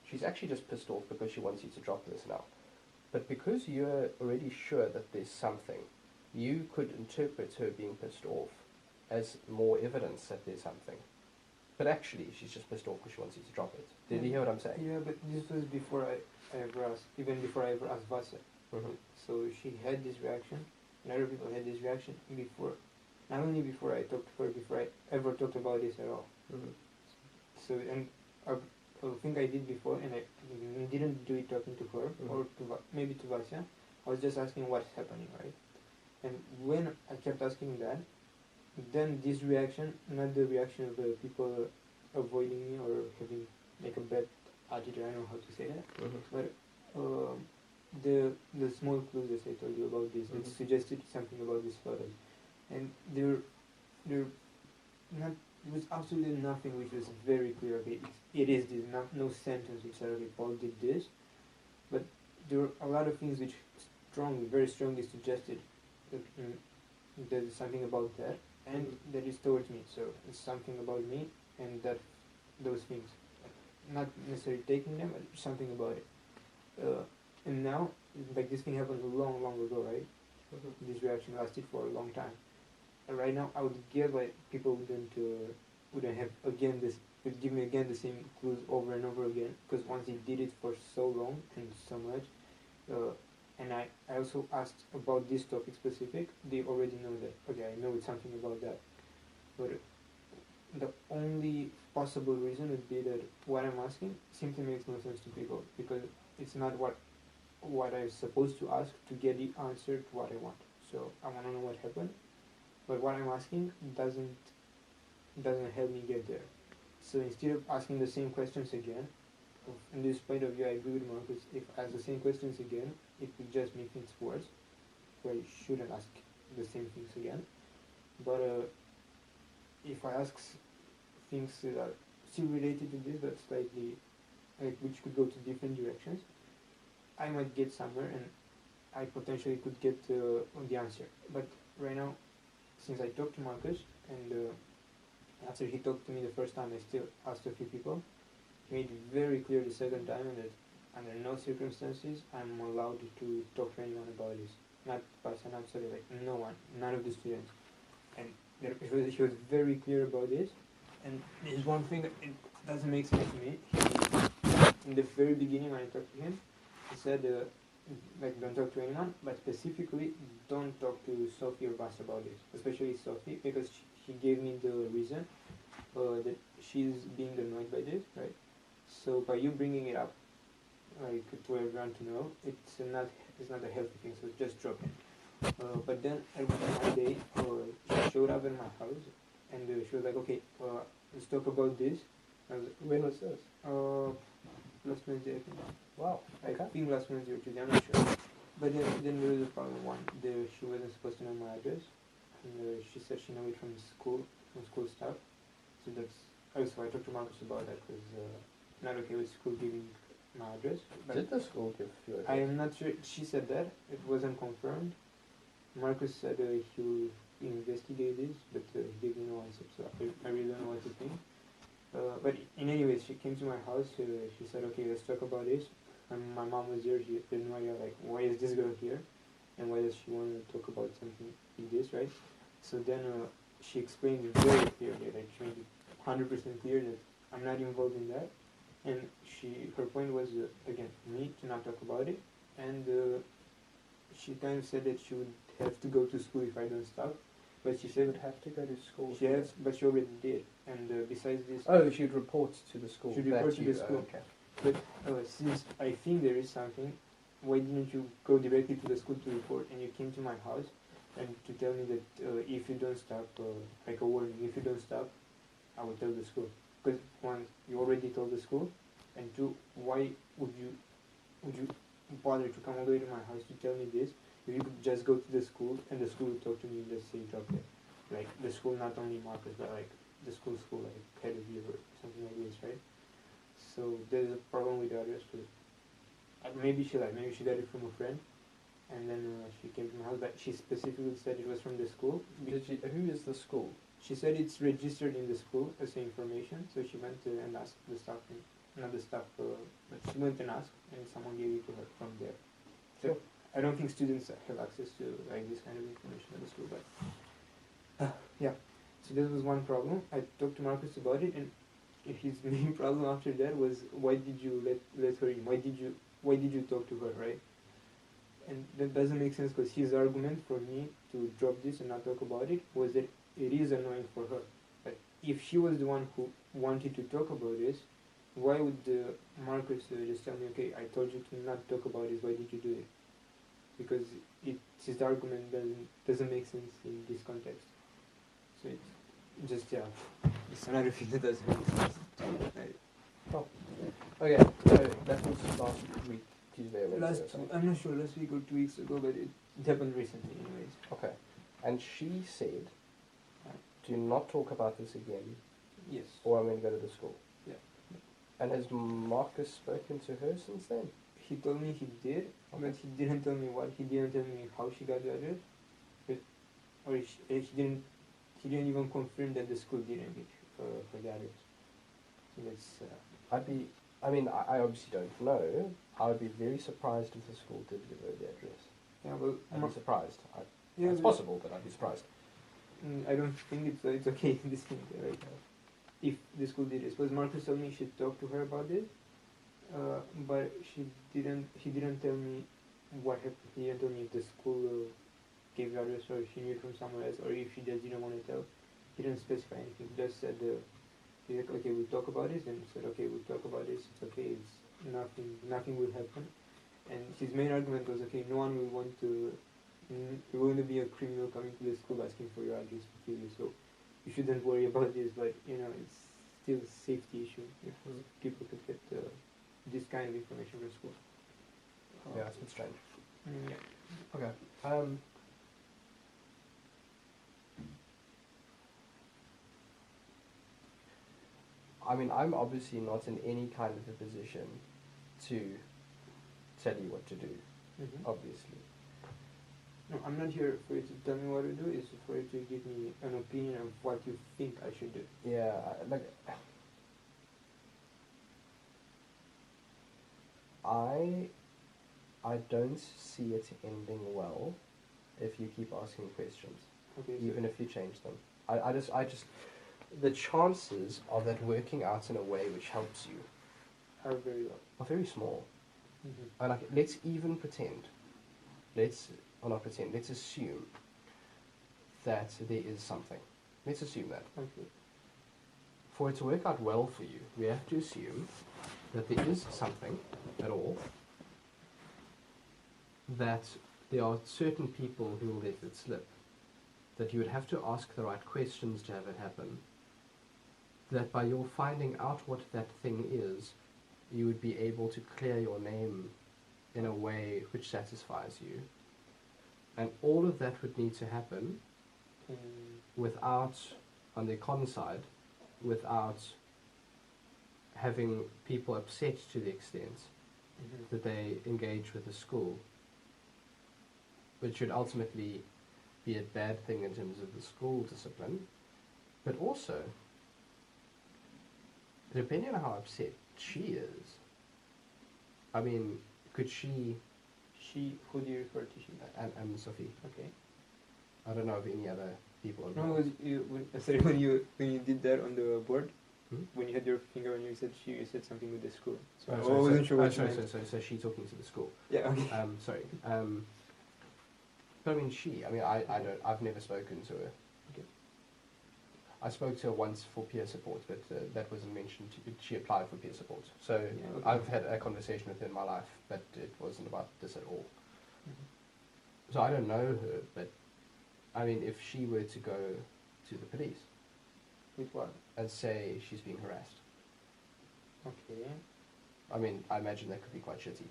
she's actually just pissed off because she wants you to drop this now. But because you're already sure that there's something, you could interpret her being pissed off as more evidence that there's something. But actually, she's just pissed off because she wants you to drop it. Did you hear what I'm saying? Yeah, but this was before I ever asked, even before I ever asked Vasya. Mm-hmm. So she had this reaction, and other people had this reaction before, not only before I talked to her, before I ever talked about this at all. Mm-hmm. So, and I think I did before, and I didn't do it talking to her, or maybe to Vasya. I was just asking what's happening, right? And when I kept asking that, then this reaction, not the reaction of the people avoiding me or having like a bad attitude, I don't know how to say that, but the small clues that I told you about this, it suggested something about these photos, and there was absolutely nothing which was very clear. Okay, it is this, no sentence which said, okay, Paul did this, but there were a lot of things which very strongly suggested that there's something about that, and that is towards me. So it's something about me, and that those things, not necessarily taking them, but something about it. And now, like this thing happened long ago, right? This reaction lasted for a long time. And right now, I would guess like people wouldn't have again would give me again the same clues over and over again, because once he did it for so long and so much, and I also asked about this topic specific, they already know that, okay, I know it's something about that. But the only possible reason would be that what I'm asking simply makes no sense to people, because it's not what I'm supposed to ask to get the answer to what I want. So I want to know what happened, but what I'm asking doesn't help me get there. So instead of asking the same questions again, in this point of view, I agree with Marcus. If I ask the same questions again, it would just make things worse. So I shouldn't ask the same things again. But if I ask things that are still related to this, but slightly, like, which could go to different directions, I might get somewhere, and I potentially could get the answer. But right now, since I talked to Marcus, and after he talked to me the first time, I still asked a few people. He made it very clear the second time, and that under no circumstances I'm allowed to talk to anyone about this. Not Pasha, not sorry, like no one, none of the students. And he was very clear about this. And there's one thing that it doesn't make sense to me. in the very beginning when I talked to him, he said, like, don't talk to anyone, but specifically don't talk to Sophie or Bas about it, especially Sophie, because she gave me the reason that she's being annoyed by this, right? So by you bringing it up, like, to everyone to know, it's not a healthy thing, so just drop it. But then one day, she showed up in my house, and she was like, okay, let's talk about this. When was this? Last Wednesday, I think. Wow. I think last Wednesday or Tuesday, I'm not sure. But then there was a problem. She wasn't supposed to know my address, and she said she knew it from school stuff. So that's also I talked to Marcus about that because not okay with school giving my address. But Did the school give you address? I am not sure. She said that it wasn't confirmed. Marcus said he will investigate this, but he gave me no answer. So I really don't know what to think. But in any way, she came to my house. She said, "Okay, let's talk about this." And my mom was there. She had no idea, like, why is this girl here, and why does she want to talk about something like this, right? So then she explained it very clearly, like she made it 100% clear that I'm not involved in that. And her point was again me to not talk about it, and she kind of said that she would have to go to school if I don't stop. But she said would have to go to school. she has, but she already did. And besides this, Oh, she'd report to the school. She'd report That's to you. the school. Okay. But since I think there is something, why didn't you go directly to the school to report? And you came to my house and to tell me that if you don't stop, like a warning, if you don't stop, I will tell the school. Because one, you already told the school, and two, why would you bother to come all the way to my house to tell me this? If you could just go to the school and the school would talk to me and just say drop it. Like the school, not only Marcus, but like the school, like head of year or something like this, right? So there's a problem with the address too. Maybe she got it from a friend, and then she came to my house. But she specifically said it was from the school. Who is the school? She said it's registered in the school as information. So she went and asked the staff, not the staff, but she went and asked, and someone gave it to her from there. So Sure. I don't think students have access to like this kind of information at the school, but yeah. So this was one problem. I talked to Marcus about it, and his main problem after that was, why did you let her in? Why did you talk to her, right? And that doesn't make sense, because his argument for me to drop this and not talk about it was that it is annoying for her. But if she was the one who wanted to talk about this, why would Marcus just tell me, okay, I told you to not talk about this, why did you do it? Because his argument doesn't make sense in this context. So it's just, yeah, it's another thing that doesn't make sense. Oh. Okay, so that was last week, Tuesday or Wednesday or something. I'm not sure, last week or 2 weeks ago, but it happened recently anyways. Okay. And she said, do not talk about this again, Yes. or I'm going to go to the school. Yeah. And has Marcus spoken to her since then? He told me he did, but he didn't tell me what. He didn't tell me how she got the address, or he didn't even confirm that the school didn't get for the address. So that's. I obviously don't know. I would be very surprised if the school did give her the address. Yeah, well, I'd be surprised. yeah, it's possible, but I'd be surprised. I don't think it's okay in this thing right now. If the school did it, suppose Marcus told me he should talk to her about this, but he didn't tell me what happened. He didn't tell me if the school gave the address, or if she knew it from somewhere else, or if she just didn't want to tell. He didn't specify anything. He just said, he's like, okay, we'll talk about this. Then he said, okay, we'll talk about this. It's okay. It's nothing will happen. And his main argument was, okay, no one will want to. You're going to be a criminal coming to the school asking for your address to kill you, so you shouldn't worry about this. But it's still a safety issue if people could get this kind of information from school. Yeah, it's a bit strange. Yeah. Okay. I'm obviously not in any kind of a position to tell you what to do, obviously. No, I'm not here for you to tell me what to do. It's for you to give me an opinion of what you think I should do. Yeah, I don't see it ending well if you keep asking questions, Okay. even if you change them. I just the chances of that working out in a way which helps you are very low. are very small. Mm-hmm. And like, let's even pretend, let's assume that there is something. Let's assume that. Okay. For it to work out well for you, we have to assume that there is something at all, that there are certain people who will let it slip, that you would have to ask the right questions to have it happen, that by your finding out what that thing is, you would be able to clear your name in a way which satisfies you. And all of that would need to happen without, on the con side, without having people upset to the extent that they engage with the school, which should ultimately be a bad thing in terms of the school discipline, but also, depending on how upset she is, I mean, could she... She, who do you refer to? She? And Sophie. Okay. I don't know of any other people No, involved. when you did that on the board, Hmm? when you had your finger on you said she, you said something with the school. So Oh, I sorry, wasn't sure what you sorry, meant. so she talking to the school. Yeah, okay. Sorry. But I mean, I've never spoken to her. Okay. I spoke to her once for peer support, but that wasn't mentioned. She applied for peer support. So Yeah, okay. I've had a conversation with her in my life, but it wasn't about this at all. Mhm. So I don't know her, but I mean, if she were to go to the police With what? and say she's being harassed, Okay. I mean, I imagine that could be quite shitty.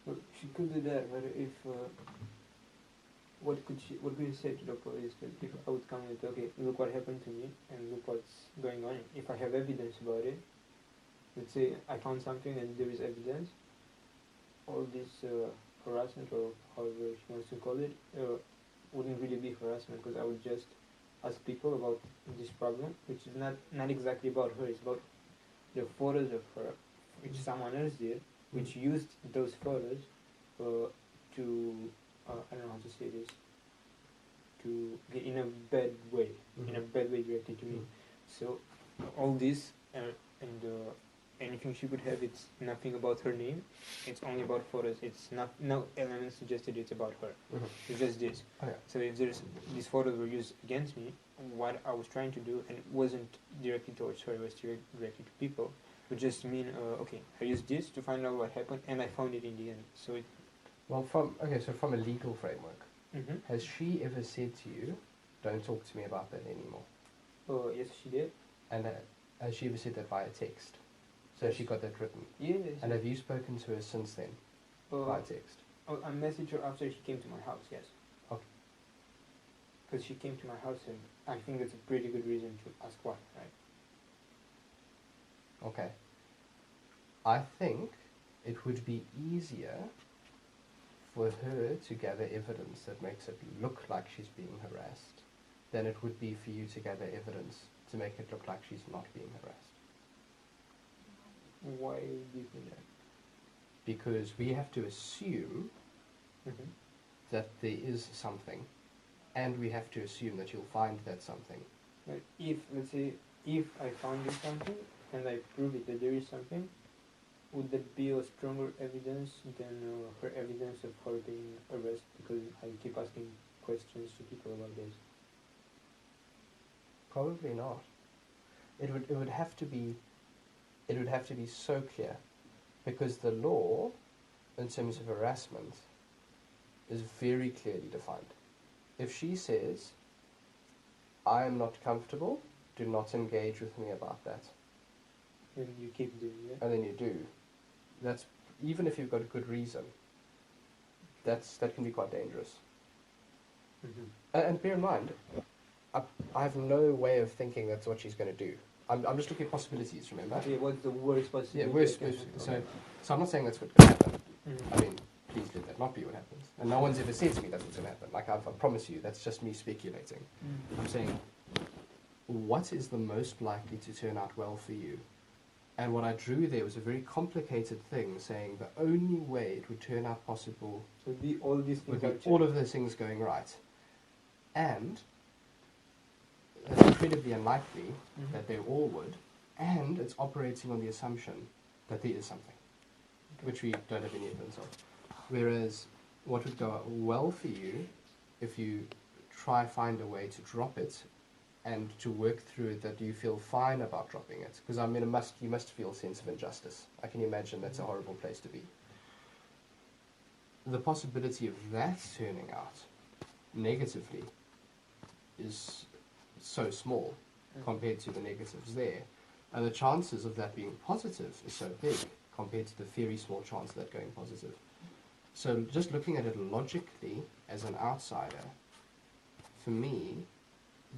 Well, she could do that, but if what could you say to the police? That if I would come with, okay, look what happened to me and look what's going on. If I have evidence about it, let's say I found something and there is evidence, all this harassment or however she wants to call it wouldn't really be harassment, because I would just ask people about this problem, which is not exactly about her. It's about the photos of her, which someone else did, which used those photos to I don't know how to say this, to get in a bad way, directed to me. So all this and anything she could have, it's nothing about her name. It's only about photos. It's no elements suggested it's about her. It's just this. Okay. So if these photos were used against me, what I was trying to do, and it wasn't directed towards her, it was directed to people, would just mean, okay, I used this to find out what happened, and I found it in the end. So it. Well, from a legal framework, has she ever said to you, "Don't talk to me about that anymore"? Yes, she did. And has she ever said that via text? So she got that written. Yes. And have you spoken to her since then via text? I messaged her after she came to my house. Yes. Okay. Because she came to my house, and I think that's a pretty good reason to ask why, right? Okay. I think it would be easier for her to gather evidence that makes it look like she's being harassed than it would be for you to gather evidence to make it look like she's not being harassed. Why do you think that? Because we have to assume that there is something, and we have to assume that you'll find that something. But let's say, if I found you something, and I prove it that there is something, would that be a stronger evidence than her evidence of her being arrested? Because I keep asking questions to people about this. Probably not. It would have to be so clear, because the law, in terms of harassment, is very clearly defined. If she says, "I am not comfortable, do not engage with me about that," And you keep doing that. and then you do, that's, even if you've got a good reason, that can be quite dangerous. And bear in mind, I have no way of thinking that's what she's going to do. I'm just looking at possibilities, remember? Okay, what's the worst possibility? Yeah, worst. that can happen? So I'm not saying that's what's going to happen. Mhm. I mean, please let that not be what happens. And no one's ever said to me that's what's going to happen. Like, I promise you, that's just me speculating. I'm saying, what is the most likely to turn out well for you? And what I drew there was a very complicated thing, saying the only way it would turn out possible Would be all these would things. be all of those things going right. And it's incredibly unlikely that they all would. And it's operating on the assumption that there is something, which we don't have any evidence of. Whereas what would go well for you if you try find a way to drop it and to work through it that you feel fine about dropping it. Because I mean, you must feel a sense of injustice. I can imagine that's a horrible place to be. The possibility of that turning out negatively is so small compared to the negatives there. And the chances of that being positive is so big compared to the very small chance of that going positive. So just looking at it logically as an outsider, for me,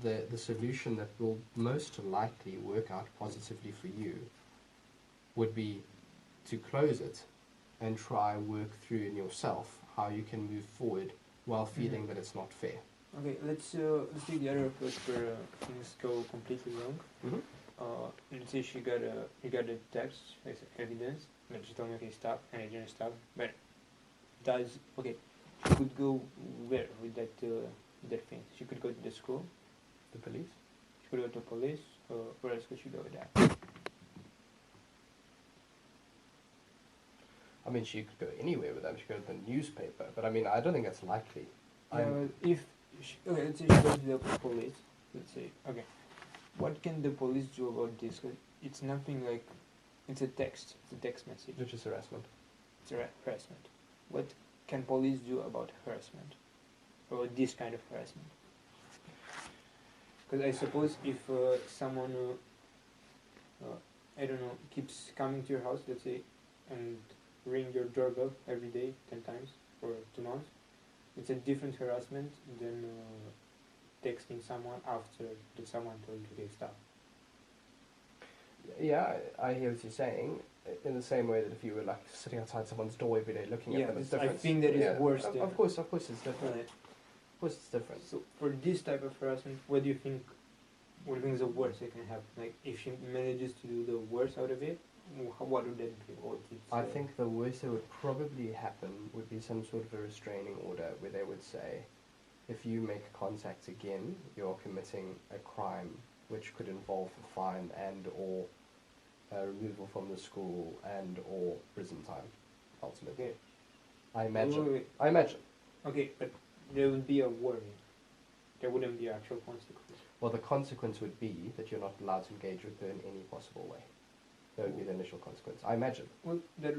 the solution that will most likely work out positively for you would be to close it and try work through in yourself how you can move forward while feeling that it's not fair. Okay, let's take the other approach where things go completely wrong. Let's say you got a text, like evidence, but she told me, okay, stop, and I didn't stop. But she could go where with that thing? She could go to the school, The police? she could go to police, where else could she go with that? I mean, she could go anywhere with them. She could go to the newspaper, but I mean, I don't think that's likely. Let's say she goes to the police. Let's say, okay, what can the police do about this? 'Cause it's nothing like, it's a text message. Which is harassment. It's harassment. What can police do about harassment, or this kind of harassment? Because I suppose if someone, I don't know, keeps coming to your house, let's say, and ring your doorbell every day 10 times for 2 months, it's a different harassment than texting someone after that someone told you to stop. Yeah, I hear what you're saying. In the same way that if you were like sitting outside someone's door every day looking at them, it's different. I think that is worse. Of course, it's different. Right. Of course, it's different. So for this type of harassment, what do you think is the worst that can happen? Like if she manages to do the worst out of it, what would that be? I think the worst that would probably happen would be some sort of a restraining order where they would say, if you make contact again, you're committing a crime which could involve a fine and or removal from the school and or prison time, ultimately. Okay. I imagine. Wait. I imagine. Okay, but there would be a warning. There wouldn't be actual consequence. Well, the consequence would be that you're not allowed to engage with her in any possible way. That would be the initial consequence. I imagine. Well, there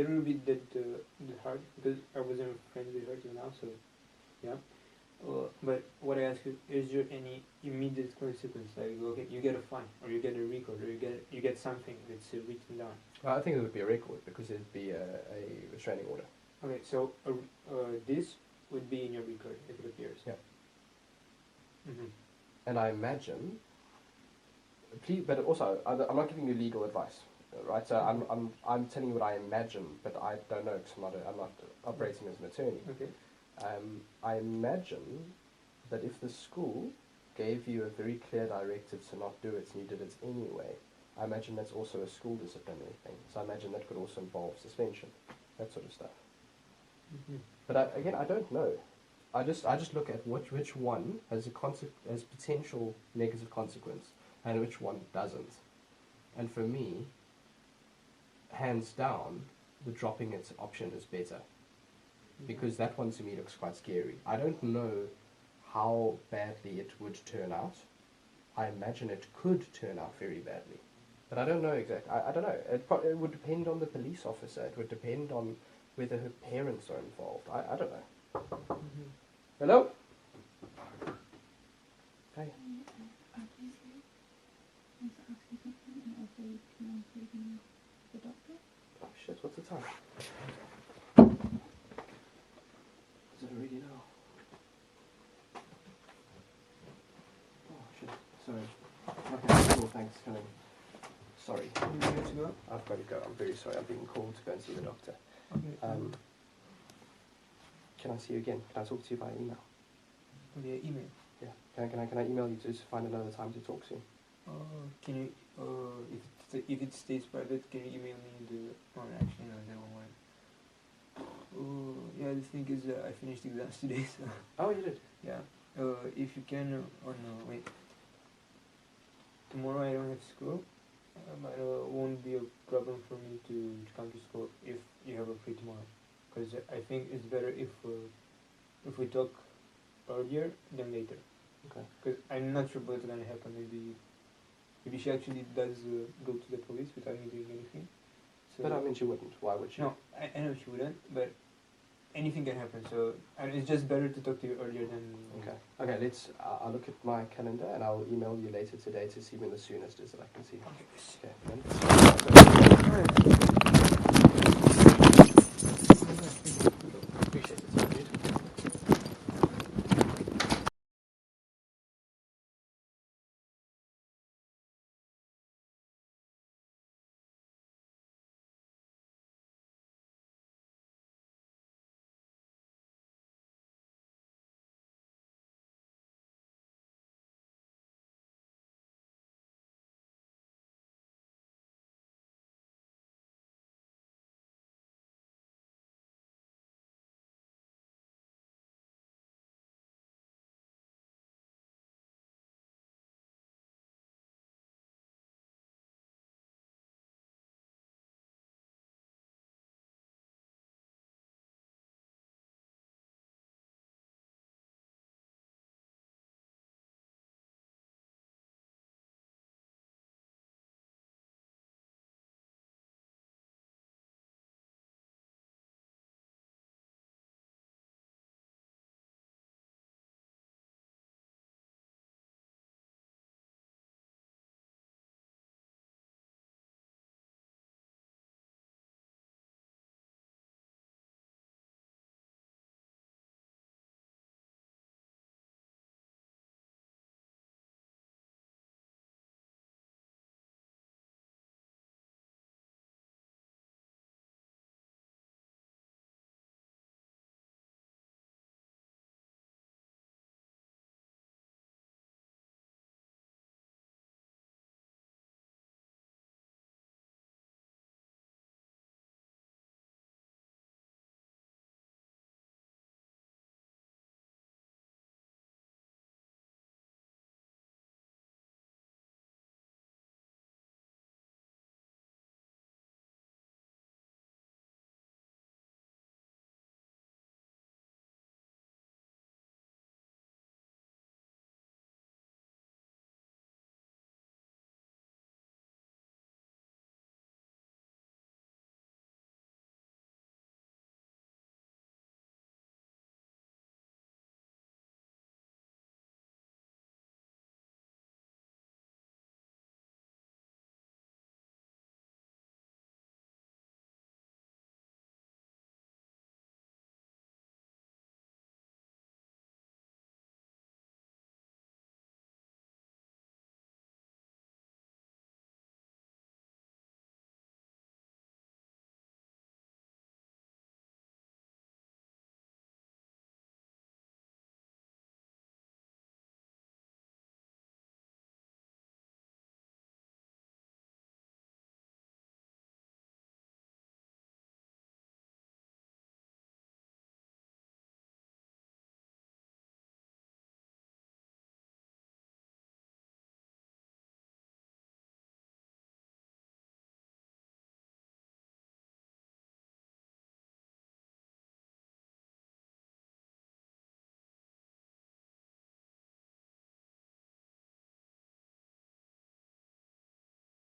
will be that the hard, because I wasn't friends with her till now, so yeah. But what I ask you, is there any immediate consequence? Like, okay, you get a fine, or you get a record, or you get something that's written down. I think it would be a record because it'd be a restraining order. Okay, so this would be in your record if it appears. Yeah. Mm-hmm. And I imagine. Please, but also, I'm not giving you legal advice, right? So I'm telling you what I imagine, but I don't know because I'm not operating as an attorney. Okay. I imagine that if the school gave you a very clear directive to not do it and you did it anyway, I imagine that's also a school disciplinary thing. So I imagine that could also involve suspension, that sort of stuff. Mm-hmm. But again, I don't know. I just look at which one has has potential negative consequence and which one doesn't. And for me, hands down, the dropping it option is better. Because that one to me looks quite scary. I don't know how badly it would turn out. I imagine it could turn out very badly. But I don't know exactly. I don't know. It would depend on the police officer. It would depend on whether her parents are involved. I don't know. Mm-hmm. Hello? Hey. Oh shit, what's the time? Is it already now? Oh shit, sorry. Okay, cool, thanks, coming. Sorry. You ready to go? I've got to go, I'm very sorry, I'm being called to go and see the doctor. Okay. Can I see you again? Can I talk to you by email? Via email. Yeah. Can I email you to just find another time to talk soon? Can you, if it stays private, can you email me the, actually no, never mind. Yeah, the thing is, I finished exams today, so. Oh, you did? Yeah. If you can, wait. Tomorrow I don't have school, It won't be a problem for me to come to school if you have a free tomorrow. Because I think it's better if we talk earlier than later. Okay. Because I'm not sure what's gonna happen. Maybe she actually does go to the police without me doing anything. So But I mean, she wouldn't. Why would she? no, I know she wouldn't, but anything can happen. So and it's just better to talk to you earlier than. Okay. Okay. Let's. I'll look at my calendar and I'll email you later today to see when the soonest is that I can see. Okay. Okay. Then.